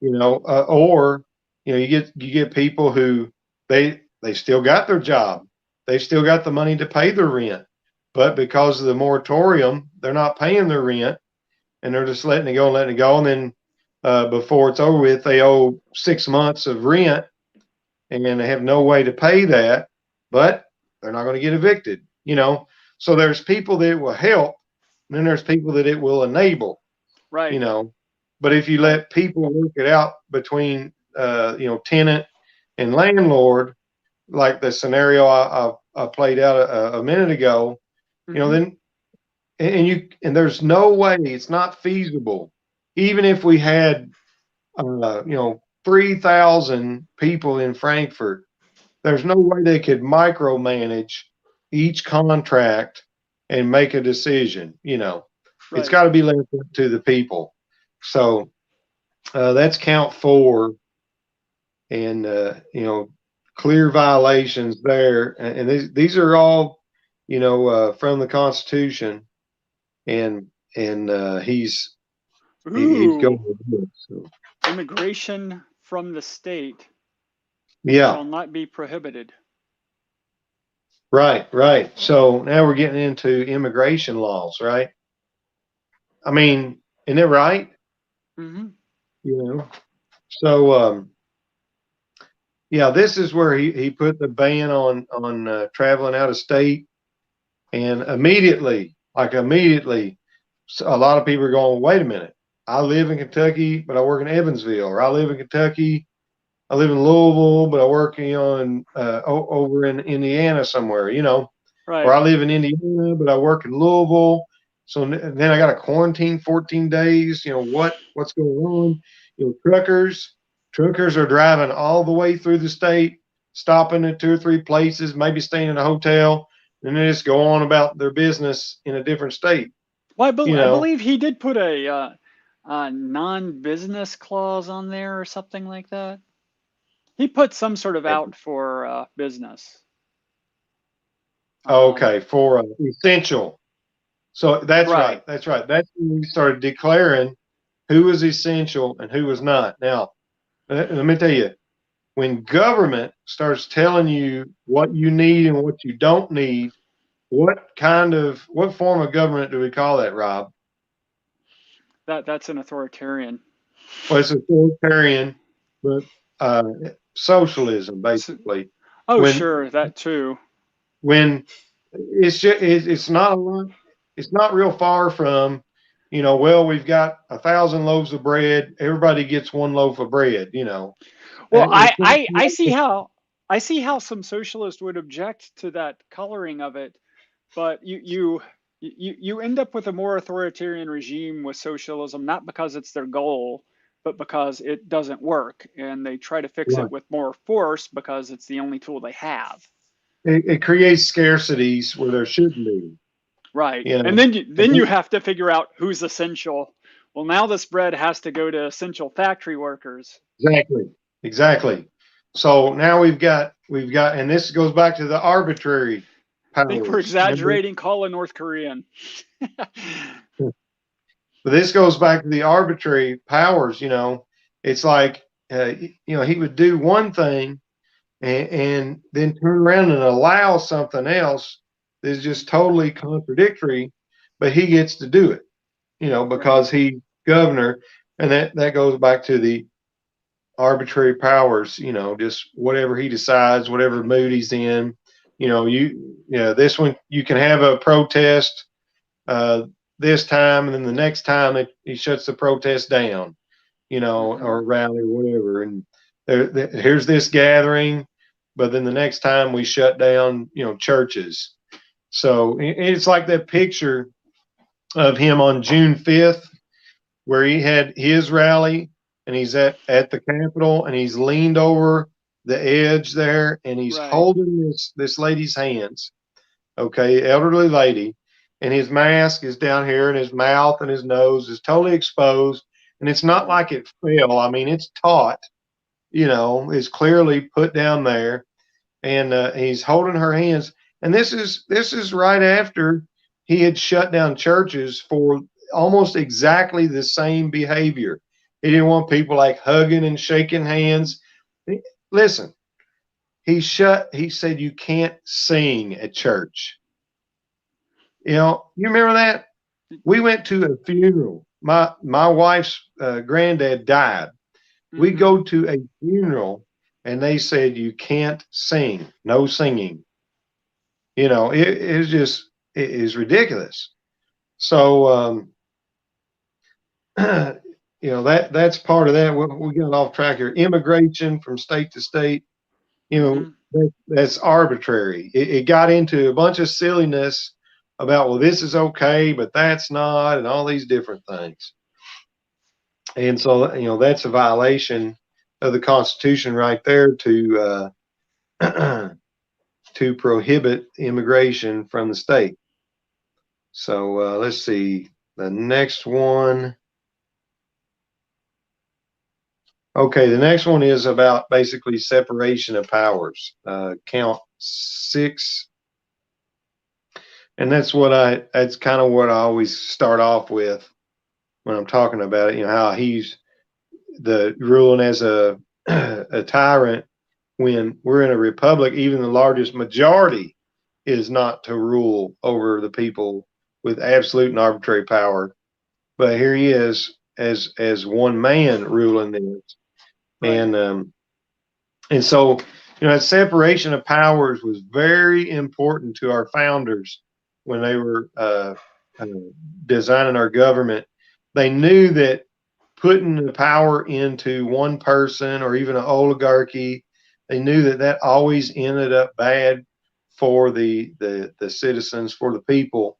you know, or, you know, you get people who they still got their job. They've still got the money to pay their rent. But because of the moratorium, they're not paying their rent and they're just letting it go and letting it go. And then before it's over with, they owe 6 months of rent and they have no way to pay that, but they're not going to get evicted, you know. So there's people that it will help, and then there's people that it will enable, you right, know. But if you right. let people work it out between, you know, tenant and landlord, like the scenario I played out a minute ago, you know, Hmm. then and there's no way it's not feasible, even if we had, you know, 3,000 people in Frankfort. There's no way they could micromanage each contract and make a decision. You know, it's Right. got to be left up to the people. So that's count four, and you know, clear violations there. And these are all, you know, from the Constitution, and he's going Ooh, with it. So immigration from the state yeah, shall not be prohibited. right, right. So now we're getting into immigration laws, right? I mean, isn't it right? Hmm. You know, so yeah, this is where he put the ban on traveling out of state, and immediately, a lot of people are going, wait a minute, I live in Kentucky, but I work in Evansville, or I live in Kentucky, I live in Louisville, but I work, you know, over in Indiana somewhere, you know, or Right. I live in Indiana, but I work in Louisville. So then I got to quarantine 14 days. You know what's going on? You know, truckers are driving all the way through the state, stopping at 2 or 3 places, maybe staying in a hotel, and then just go on about their business in a different state. Well, You I know, believe he did put a non-business clause on there or something like that. He put some sort of out for business. okay, for essential. So that's right. Right. That's right. That's when we started declaring who was essential and who was not. Now, let me tell you, when government starts telling you what you need and what you don't need, what form of government do we call that, Rob? That's an authoritarian. Well, it's authoritarian, but uh, socialism, S- basically. Oh, When sure, that too. when it's not a lot, it's not real far from, you know, well, we've got 1,000 loaves of bread, everybody gets one loaf of bread, you know. Well, It's not, I see how some socialists would object to that coloring of it, but you end up with a more authoritarian regime with socialism, not because it's their goal, but because it doesn't work, and they try to fix it right. with more force because it's the only tool they have. It creates scarcities where there shouldn't be, Right. you And know. then you have to figure out who's essential. Well, now this bread has to go to essential factory workers. Exactly. Exactly. So now we've got, and this goes back to the arbitrary think we're powers. Remember? exaggerating. Call a North Korean. But this goes back to the arbitrary powers. It's like he would do one thing and then turn around and allow something else that's just totally contradictory, but he gets to do it, Right. because he's governor, and that goes back to the arbitrary powers. Just whatever he decides, whatever mood he's in. This one you can have a protest this time, and then the next time he shuts the protest down, Mm-hmm. or rally or whatever. And here's this gathering, but then the next time we shut down, churches. So it's like that picture of him on June 5th, where he had his rally, and he's at the Capitol, and he's leaned over the edge there, and he's Right. holding this lady's hands, okay, elderly lady, and his mask is down here, and his mouth and his nose is totally exposed, and it's not Right. like it fell. I mean, it's taut, it's clearly put down there, and he's holding her hands. And this is right after he had shut down churches for almost exactly the same behavior. He didn't want people like hugging and shaking hands. Listen, he said you can't sing at church. You remember that? We went to a funeral. My wife's granddad died. We Mm-hmm. go to a funeral, and they said you can't sing, no singing. It's just it is ridiculous. So that's part of that. We got off track here. Immigration from state to state, Mm-hmm. that's arbitrary. It got into a bunch of silliness about, well, this is okay, but that's not, and all these different things. And so that's a violation of the Constitution right there to prohibit immigration from the state. So let's see the next one. Okay, the next one is about basically separation of powers. Count 6, and that's kind of what I always start off with when I'm talking about it. How he's the ruling as a a tyrant, when we're in a republic. Even the largest majority is not to rule over the people with absolute and arbitrary power. But here he is as one man ruling this, Right. and so that separation of powers was very important to our founders when they were uh, designing our government. They knew that putting the power into one person or even an oligarchy, they knew that always ended up bad for the citizens, for the people.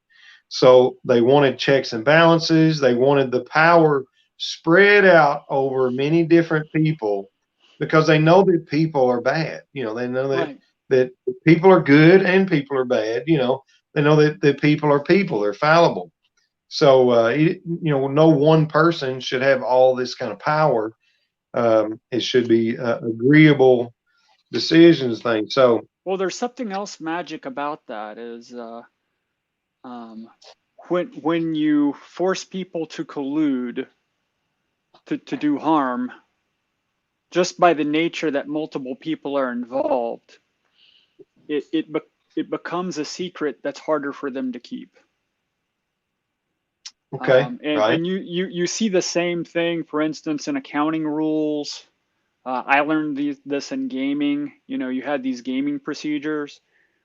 So they wanted checks and balances. They wanted the power spread out over many different people, because they know that people are bad. They know Right. that people are good and people are bad. They know that people are people. They're fallible. So no one person should have all this kind of power. It should be agreeable decisions thing. So Well, there's something else magic about that is um, when you force people to collude to do harm, just by the nature that multiple people are involved, it becomes a secret that's harder for them to keep. okay, right, And you see the same thing, for instance, in accounting rules. I learned this in gaming. You had these gaming procedures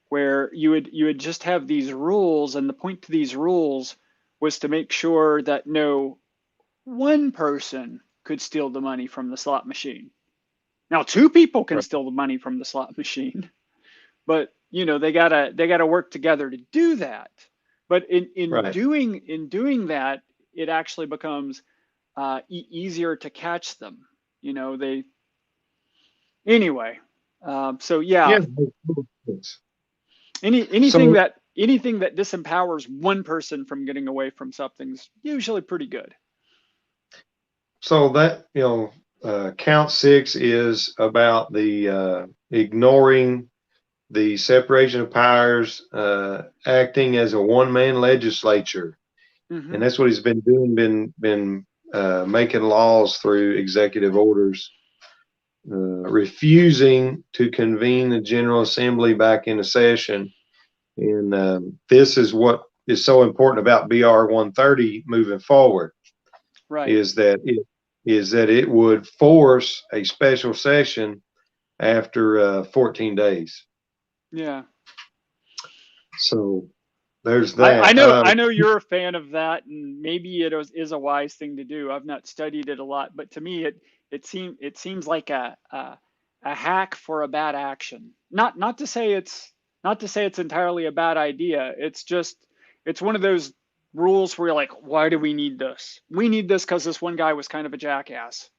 where you would just have these rules, and the point to these rules was to make sure that no one person could steal the money from the slot machine. Now, two people can right, steal the money from the slot machine, but they gotta work together to do that. But right. in doing that, it actually becomes easier to catch them. They anyway. So yeah, Yeah. anything So that disempowers one person from getting away from something's usually pretty good. that count 6 is about the ignoring the separation of powers, acting as a one-man legislature, and that's what he's been doing. Been making laws through executive orders, refusing to convene the General Assembly back into session. And this is what is so important about BR 130 moving forward, Right. is that it would force a special session after 14 days. Yeah. So there's I that. know I know you're a fan of that, and maybe it is a wise thing to do. I've not studied it a lot, but to me it seems like a hack for a bad action. Not to say it's entirely a bad idea. It's just it's one of those rules where you're like, why do we need this? We need this because this one guy was kind of a jackass.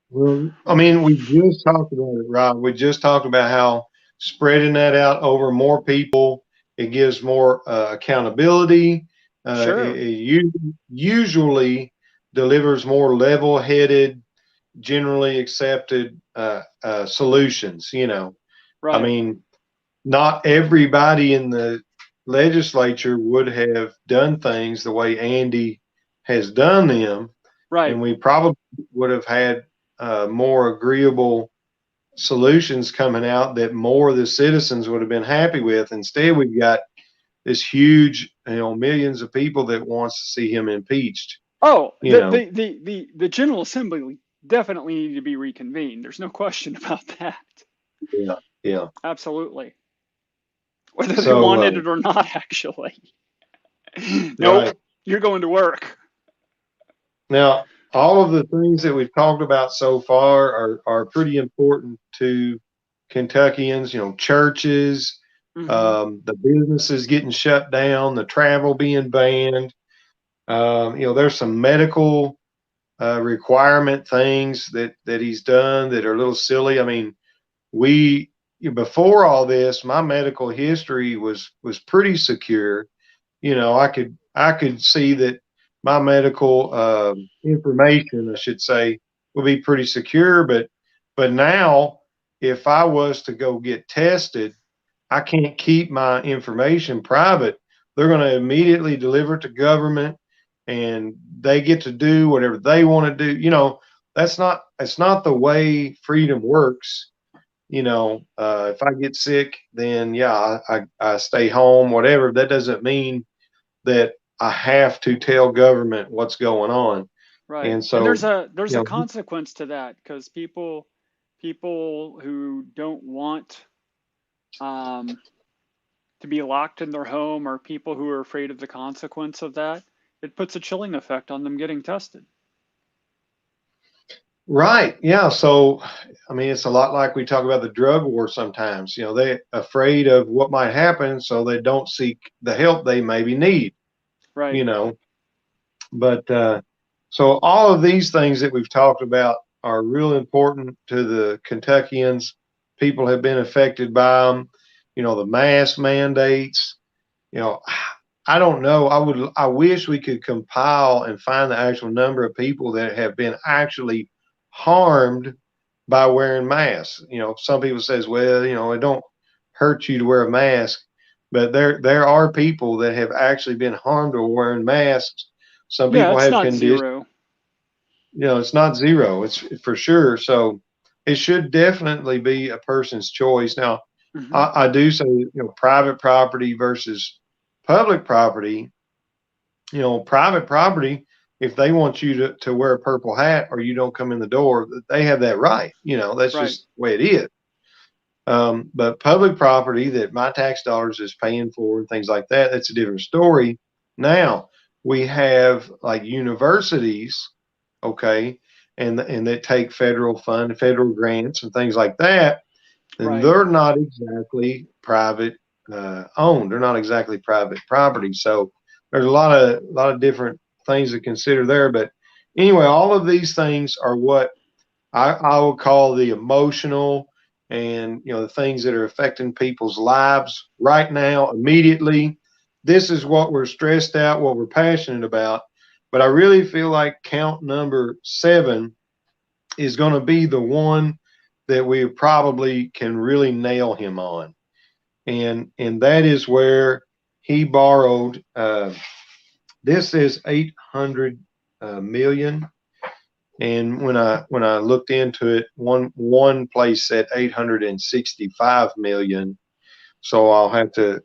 Well, I mean, we just talked about it, Rob. We just talked about how spreading that out over more people, it gives more accountability. Sure. It usually delivers more level-headed, generally accepted solutions. I Right. mean, not everybody in the legislature would have done things the way Andy has done them, and Right. we probably would have had more agreeable solutions coming out that more of the citizens would have been happy with. Instead, we've got this huge, millions of people that wants to see him impeached. Oh, You know, the General Assembly definitely need to be reconvened. There's no question about that. yeah, yeah. Absolutely. Whether they So, wanted it or not, actually. Nope, right you're going to work. now, all of the things that we've talked about so far are pretty important to Kentuckians. Churches, Hmm. the businesses getting shut down, the travel being banned. There's some medical requirement things that he's done that are a little silly. I mean, we before all this, my medical history was pretty secure. I could see that my medical information, I should say, would be pretty secure. But now, if I was to go get tested, I can't keep my information private. They're going to immediately deliver it to government, and they get to do whatever they want to do. That's not the way freedom works. If I get sick, then yeah, I stay home, whatever. That doesn't mean that I have to tell government what's going on. Right. And And so, there's you a know, consequence to that because people who don't want um, to be locked in their home or people who are afraid of the consequence of that, it puts a chilling effect on them getting tested. right. Yeah. So, I mean, it's a lot like we talk about the drug war sometimes. They're afraid of what might happen, so they don't seek the help they maybe need, you Right. know. But so all of these things that we've talked about are real important to the Kentuckians. People have been affected by them. The mask mandates. You know, I don't know. I wish we could compile and find the actual number of people that have been actually harmed by wearing masks. Some people says, well, it don't hurt you to wear a mask, but there are people that have actually been harmed by wearing masks. Some Yeah, people it's have not conditions. zero. It's not zero. It's for sure. So it should definitely be a person's choice. Now, Hmm. I do say, private property versus public property. Private property, if they want you to wear a purple hat or you don't come in the door, they have that right. That's Right. just the way it is. But public property that my tax dollars is paying for and things like that, that's a different story. Now, we have like universities, okay, and that take federal fund, federal grants and things like that, and Right. they're not exactly private owned. They're not exactly private property. So there's a lot of different things to consider there. But anyway, all of these things are what I would call the emotional and the things that are affecting people's lives right now, immediately. This is what we're stressed out, what we're passionate about. But I really feel like count number 7 is going to be the one that we probably can really nail him on. and that is where he borrowed. This is 800 million, and when I looked into it, one place said 865 million. So I'll have to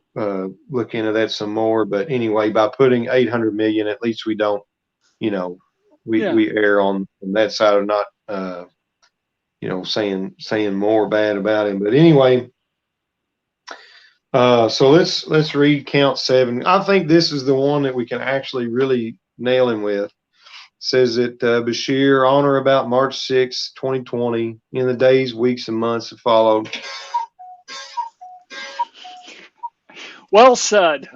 look into that some more. But anyway, by putting 800 million, at least we don't, you know, Yeah. we err on that side of not, saying more bad about him. But anyway, so let's read count 7. I think this is the one that we can actually really nail him with. It says that Beshear, on or about March 6, 2020, in the days, weeks, and months that followed. Well said.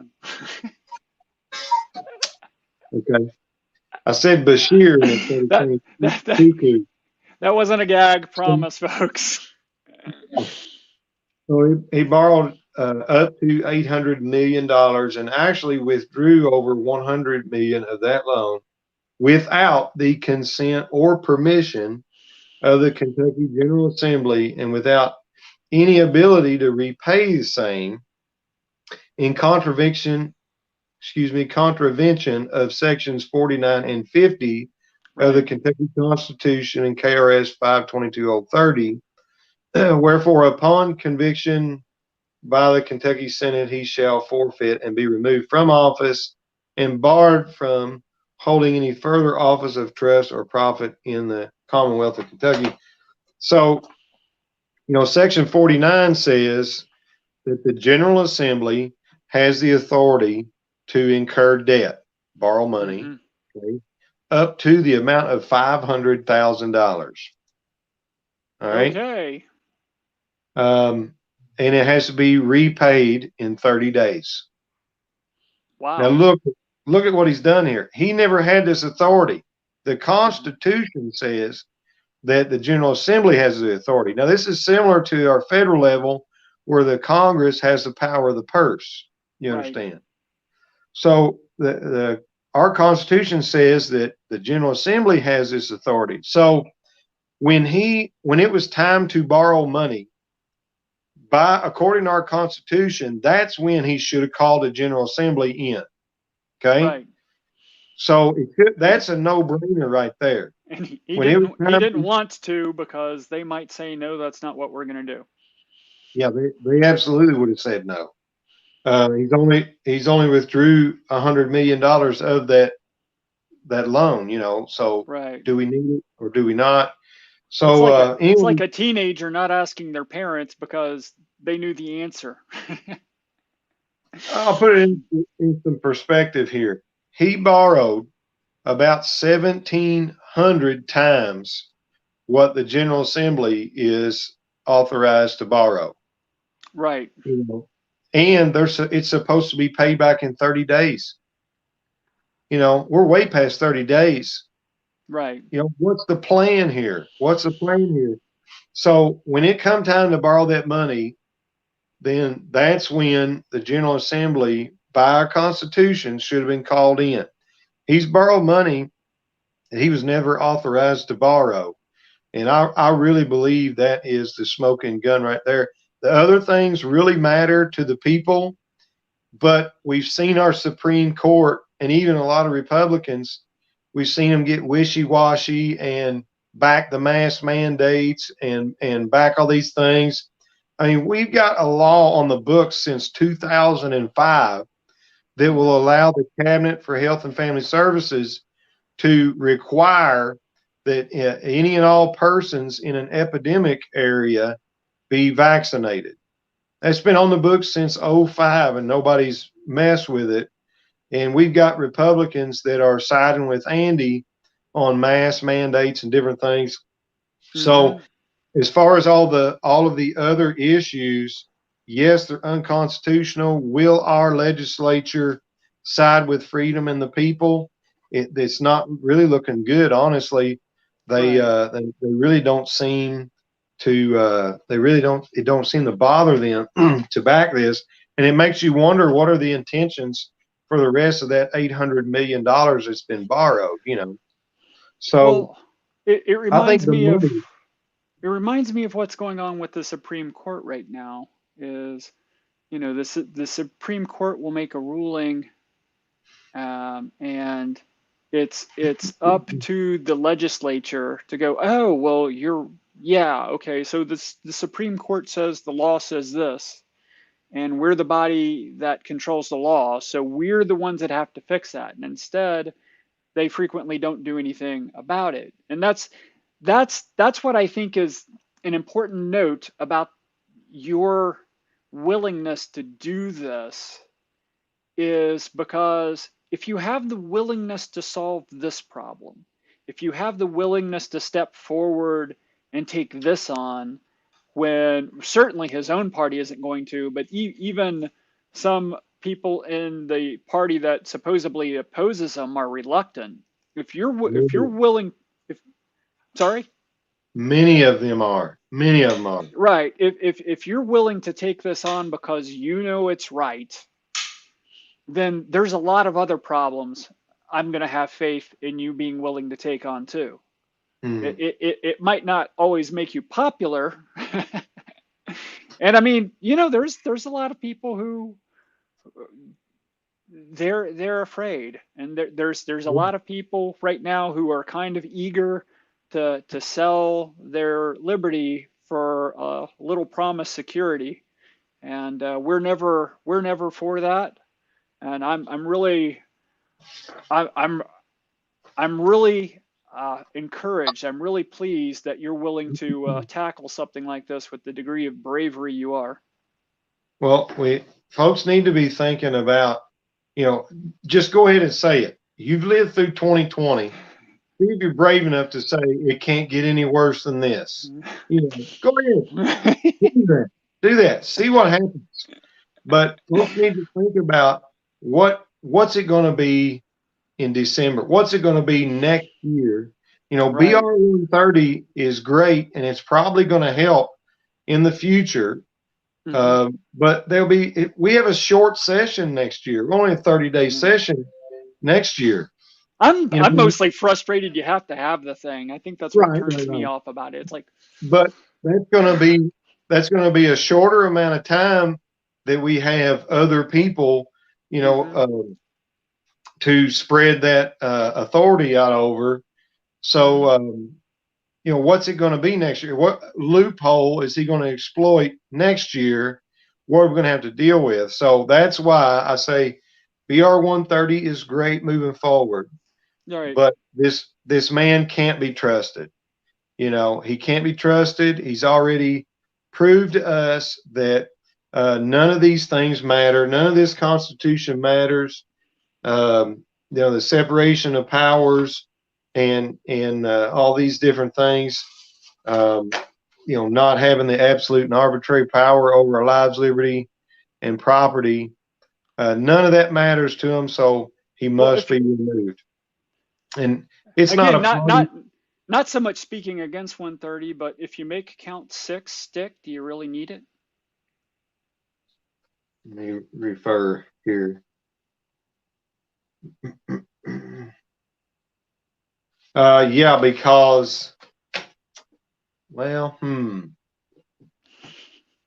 Okay, I said Beshear instead of that, saying that that Cuckoo. that wasn't a gag, promise, folks. So he borrowed up to $800 million and actually withdrew over 100 million of that loan without the consent or permission of the Kentucky General Assembly and without any ability to repay the same in contravention of sections 49 and 50 of the Right. Kentucky Constitution and KRS 522030. Wherefore, upon conviction by the Kentucky Senate, he shall forfeit and be removed from office and barred from holding any further office of trust or profit in the Commonwealth of Kentucky. So, Section 49 says that the General Assembly has the authority to incur debt, borrow money, Mm-hmm. okay, up to the amount of $500,000. All right. Okay. And it has to be repaid in 30 days. Now Wow. look at what he's done here. He never had this authority. The Mm-hmm. Constitution says that the General Assembly has the authority. Now this is similar to our federal level where the Congress has the power of the purse. You Right. understand? So our Constitution says that the General Assembly has this authority. So when it was time to borrow money, according to our Constitution, that's when he should have called the General Assembly in. Okay, Right. so that's a no-brainer right there. And he When it was didn't he time didn't to, want to because they might say no, that's not what we're going to do. yeah, they absolutely would have said no. He's only withdrew $100 million of that loan. So Right. do we need it or do we not? It's So like a it's anyway, like a teenager not asking their parents because they knew the answer. I'll put it in some perspective here. He borrowed about 1,700 times what the General Assembly is authorized to borrow. Right. You know, and it's supposed to be paid back in 30 days. We're way past 30 days. Right. What's the plan here? What's the plan here? So when it come time to borrow that money, then that's when the General Assembly, by our Constitution, should have been called in. He's borrowed money that he was never authorized to borrow. And I really believe that is the smoking gun right there. The other things really matter to the people, but we've seen our Supreme Court and even a lot of Republicans, we've seen them get wishy-washy and back the mask mandates and back all these things. I mean, we've got a law on the books since 2005 that will allow the Cabinet for Health and Family Services to require that any and all persons in an epidemic area be vaccinated. That's been on the books since '05 and nobody's messed with it. And we've got Republicans that are siding with Andy on mask mandates and different things. Mm-hmm. So as far as all of the other issues, yes, they're unconstitutional. Will our legislature side with freedom and the people? It's not really looking good, honestly. Right. They really don't seem to it don't seem to bother them to back this, and it makes you wonder what are the intentions for the rest of that $800 million that's been borrowed. So Well, it I think reminds the me of money. what's going on with the Supreme Court right now is, the Supreme Court will make a ruling, and it's up to the legislature to go, oh, well, okay, so the Supreme Court says the law says this, and we're the body that controls the law, so we're the ones that have to fix that. And instead, they frequently don't do anything about it. And that's what I think is an important note about your willingness to do this, is because if you have the willingness to solve this problem, if you have the willingness to step forward and take this on, when certainly his own party isn't going to, but even some people in the party that supposedly opposes him are reluctant. If you're willing, if sorry, Many of them are. Many of them are. right, if you're willing to take this on because you know it's right, then there's a lot of other problems I'm going to have faith in you being willing to take on too. It might not always make you popular. And I mean, there's a lot of people who they're afraid, and there's a lot of people right now who are kind of eager to sell their liberty for a little promised security, and we're never for that. And I'm really encouraged. I'm really pleased that you're willing to tackle something like this with the degree of bravery you are. Well, folks need to be thinking about, just go ahead and say it. You've lived through 2020. See if you're brave enough to say it can't get any worse than this. Go ahead. Do that. See what happens. But folks need to think about what's it going to be in December? What's it going to be next year? Right. BR 130 is great, and it's probably going to help in the future. But we have a short session next year. Only a 30-day session next year. I'm mostly frustrated you have to have the thing. I think that's what turns me off about it. It's like, but that's going to be a shorter amount of time that we have other people, to spread that authority out over. So, what's it going to be next year? What loophole is he going to exploit next year? What are we going to have to deal with? So that's why I say BR 130 is great moving forward. Right. But this man can't be trusted. He can't be trusted. He's already proved to us that none of these things matter. None of this Constitution matters. The separation of powers and all these different things. Not having the absolute and arbitrary power over our lives, liberty, and property. None of that matters to him, so he must be removed. And it's again, not not so much speaking against 130, but if you make count 6 stick, do you really need it? Let me refer here. Yeah, because, well,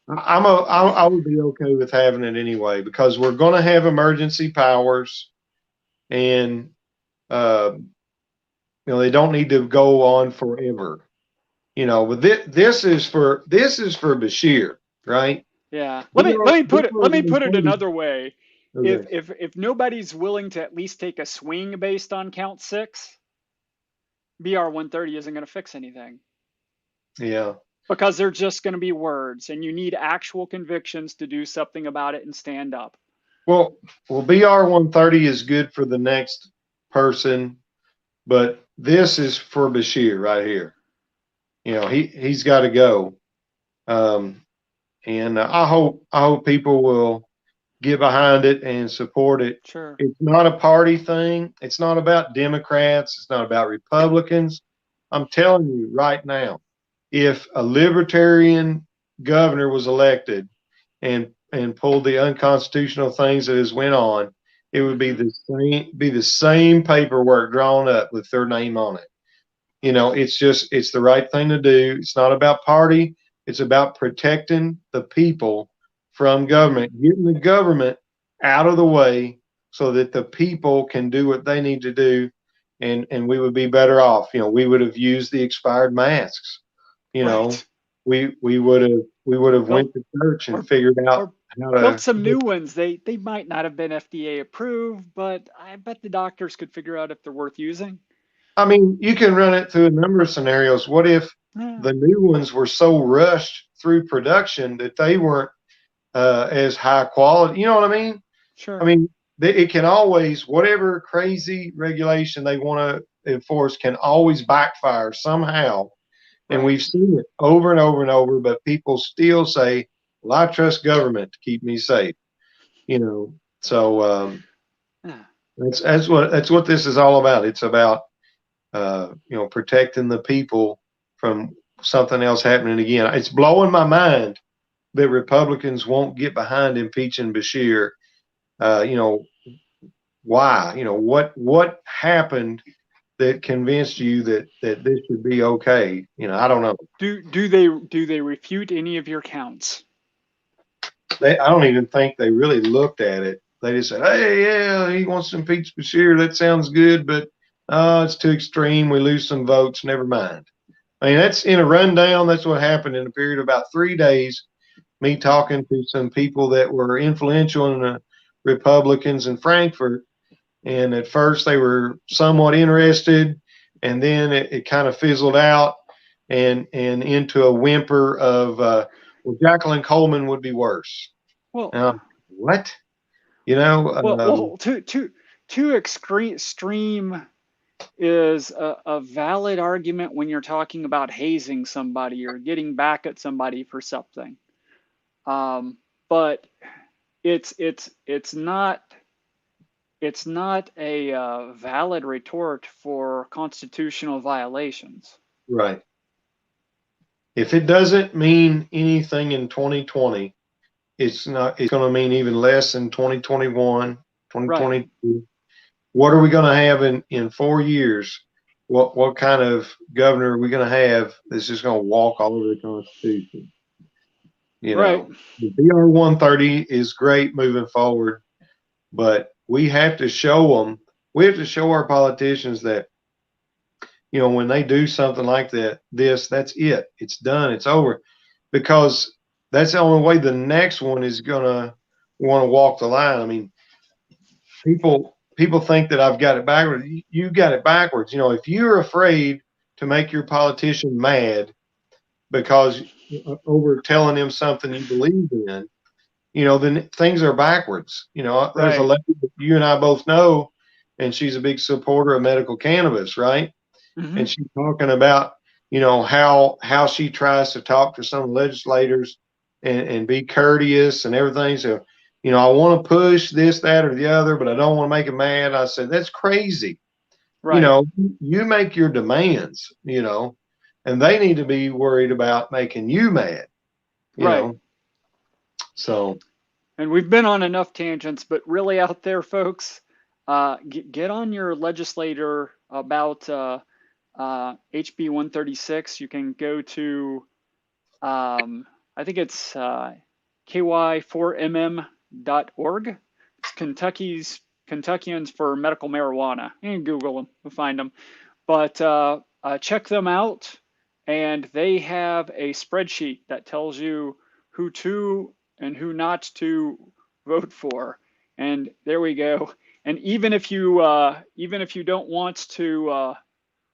I would be okay with having it anyway, because we're going to have emergency powers, and they don't need to go on forever. But this is for Beshear, right? Yeah. Let me put it another way. Okay. If nobody's willing to at least take a swing based on count 6, BR 130 isn't going to fix anything. Yeah. Because they're just going to be words, and you need actual convictions to do something about it and stand up. Well, BR 130 is good for the next person, but this is for Beshear right here. He's got to go. And I hope people will get behind it and support it. Sure. It's not a party thing. It's not about Democrats. It's not about Republicans. I'm telling you right now, if a libertarian governor was elected and pulled the unconstitutional things that has went on, it would be the same paperwork drawn up with their name on it. It's the right thing to do. It's not about party. It's about protecting the people from government, getting the government out of the way so that the people can do what they need to do, and we would be better off. We would have used the expired masks. You know, Right. we would have Built went to church and or figured out or how built to. some new ones. They might not have been FDA approved, but I bet the doctors could figure out if they're worth using. I mean, you can run it through a number of scenarios. What if Yeah, the new ones were so rushed through production that they weren't as high quality? You know what I mean? I sure. mean, it can always, whatever crazy regulation they want to enforce can always backfire somehow. And Right. we've seen it over and over and over, but people still say, well, I trust government to keep me safe, you know. So Yeah. that's what this is all about. It's about protecting the people from something else happening again. It's blowing my mind that Republicans won't get behind impeaching Beshear. Uh, you know, why? What happened that convinced you that this should be okay? I don't know. Do they refute any of your counts? I don't even think they really looked at it. They just said, "Hey, yeah, he wants to impeach Beshear. That sounds good, but it's too extreme. We lose some votes. Never mind." I mean, that's in a rundown. That's what happened in a period of about 3 days. Me talking to some people that were influential in the Republicans in Frankfort, and at first they were somewhat interested, and then it kind of fizzled out and into a whimper of, well, Jacqueline Coleman would be worse. Well, What? You know, well, too extreme is a valid argument when you're talking about hazing somebody or getting back at somebody for something. But it's not a valid retort for constitutional violations. right. If it doesn't mean anything in 2020, it's not. It's going to mean even less in 2021, Right. 2022. What are we going to have in 4 years? What kind of governor are we going to have that's just going to walk all over the Constitution? Right. The BR 130 is great moving forward, but we have to show them. We have to show our politicians that when they do something like that's it. It's done. It's over, because that's the only way the next one is going to want to walk the line. I mean, people think that I've got it backwards. You got it backwards. If you're afraid to make your politician mad because over telling them something you believe in, then things are backwards. There's a Right. lady that you and I both know, and she's a big supporter of medical cannabis, right? Hmm. And she's talking about how she tries to talk to some legislators and be courteous and everything. So I want to push this, that, or the other, but I don't want to make them mad. I said that's crazy. you Right. know you make your demands, and they need to be worried about making you mad. you Right. know so And we've been on enough tangents, but really out there, folks, get on your legislator about HB 136. You can go to, I think it's ky4mm.org. It's Kentuckians for medical marijuana. You can Google them, you'll find them. But check them out, and they have a spreadsheet that tells you who to and who not to vote for. And there we go. And even if you don't want to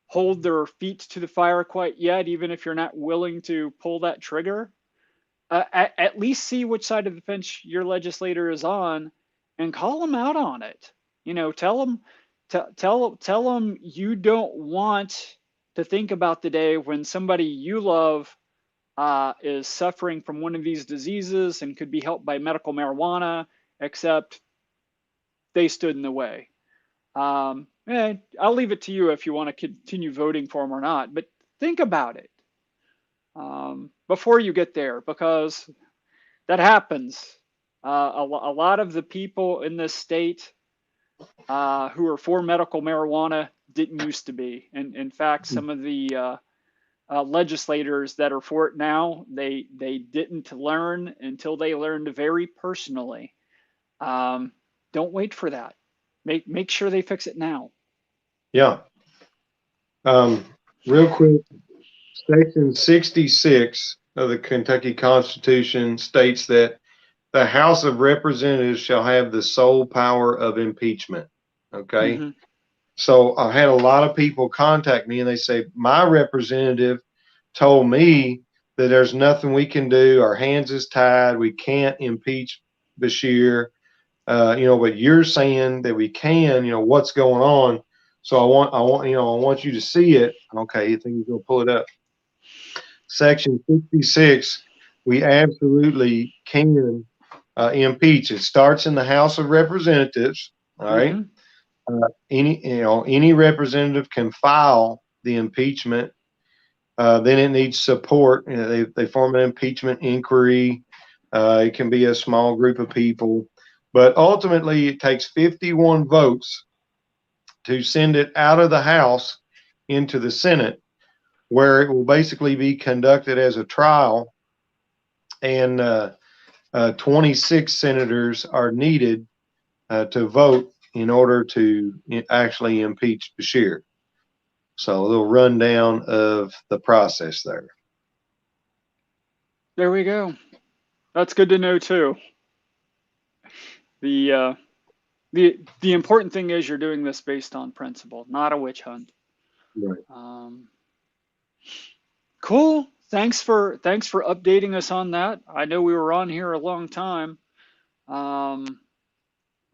hold their feet to the fire quite yet, even if you're not willing to pull that trigger, at least see which side of the fence your legislator is on, and call them out on it. Tell them, tell them you don't want to think about the day when somebody you love is suffering from one of these diseases and could be helped by medical marijuana, except they stood in the way. I'll leave it to you if you want to continue voting for them or not, but think about it before you get there, because that happens. A lot of the people in this state who are for medical marijuana didn't used to be. And in fact, some of the legislators that are for it now, they didn't learn until they learned very personally. Don't wait for that. Make sure they fix it now. Yeah. Real quick, Section 66 of the Kentucky Constitution states that the House of Representatives shall have the sole power of impeachment. Okay. Mm-hmm. So I had a lot of people contact me and they say, my representative told me that there's nothing we can do. Our hands is tied. We can't impeach Beshear. But you're saying that we can, what's going on. So I want you to see it. Okay. You think you're going to pull it up? Section 66, we absolutely can impeach. It starts in the House of Representatives. All right. Mm-hmm. Any representative can file the impeachment. Then it needs support. They form an impeachment inquiry. It can be a small group of people, but ultimately it takes 51 votes to send it out of the House into the Senate, where it will basically be conducted as a trial, and 26 senators are needed to vote in order to actually impeach Beshear. So a little rundown of the process there. There we go. That's good to know too. The the important thing is you're doing this based on principle, not a witch hunt. Right. Cool. Thanks for updating us on that. I know we were on here a long time. Um,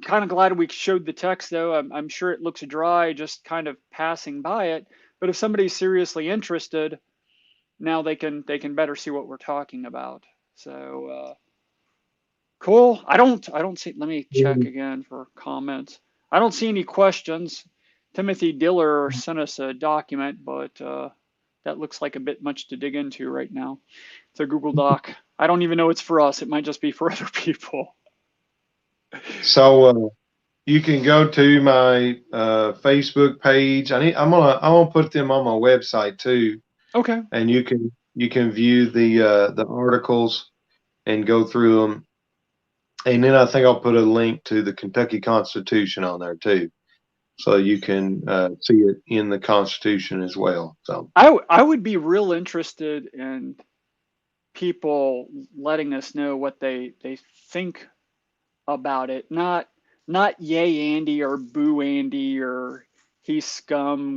Kind of glad we showed the text though. I'm sure it looks dry, just kind of passing by it. But if somebody's seriously interested, now they can better see what we're talking about. So cool. I don't see. Let me check again for comments. I don't see any questions. Timothy Diller sent us a document, but that looks like a bit much to dig into right now. It's a Google Doc. I don't even know it's for us. It might just be for other people. So you can go to my Facebook page. I'm gonna put them on my website too, Okay. and you can view the articles and go through them. And then I think I'll put a link to the Kentucky Constitution on there too, so you can see it in the Constitution as well. So I would be real interested in people letting us know what they think about it. Not yay Andy or boo Andy or he's scum.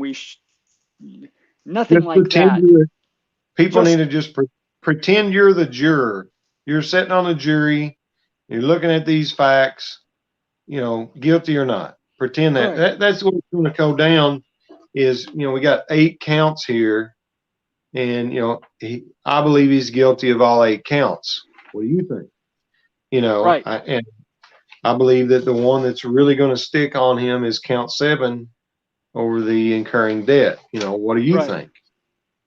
Nothing just like pretend that. people need Just to just pretend you're the juror. You're sitting on the jury. You're looking at these facts. Guilty or not. Pretend that. right, That's what's going to go down. Is we got 8 counts here, and I believe he's guilty of all 8 counts. What do you think? right, And I believe that the one that's really going to stick on him is count 7 over the incurring debt. What do you right. think?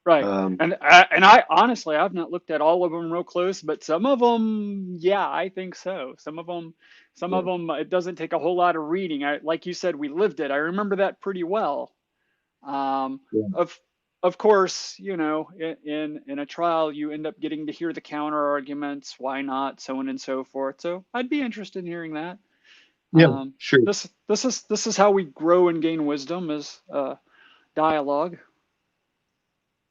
Right. Um, And I honestly I've not looked at all of them real close, but some of them, yeah, I think so. Some yeah, of them, it doesn't take a whole lot of reading. Like you said, we lived it. I remember that pretty well. Um, yeah, of of course, in a trial, you end up getting to hear the counter arguments, why not, so on and so forth. So I'd be interested in hearing that. yeah, sure. This is how we grow and gain wisdom is dialogue.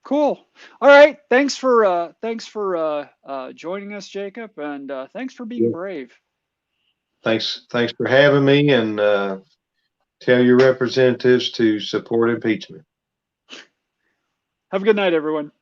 Cool. All right. Thanks for joining us, Jacob, and thanks for being Yeah. brave. Thanks for having me, and tell your representatives to support impeachment. Have a good night, everyone.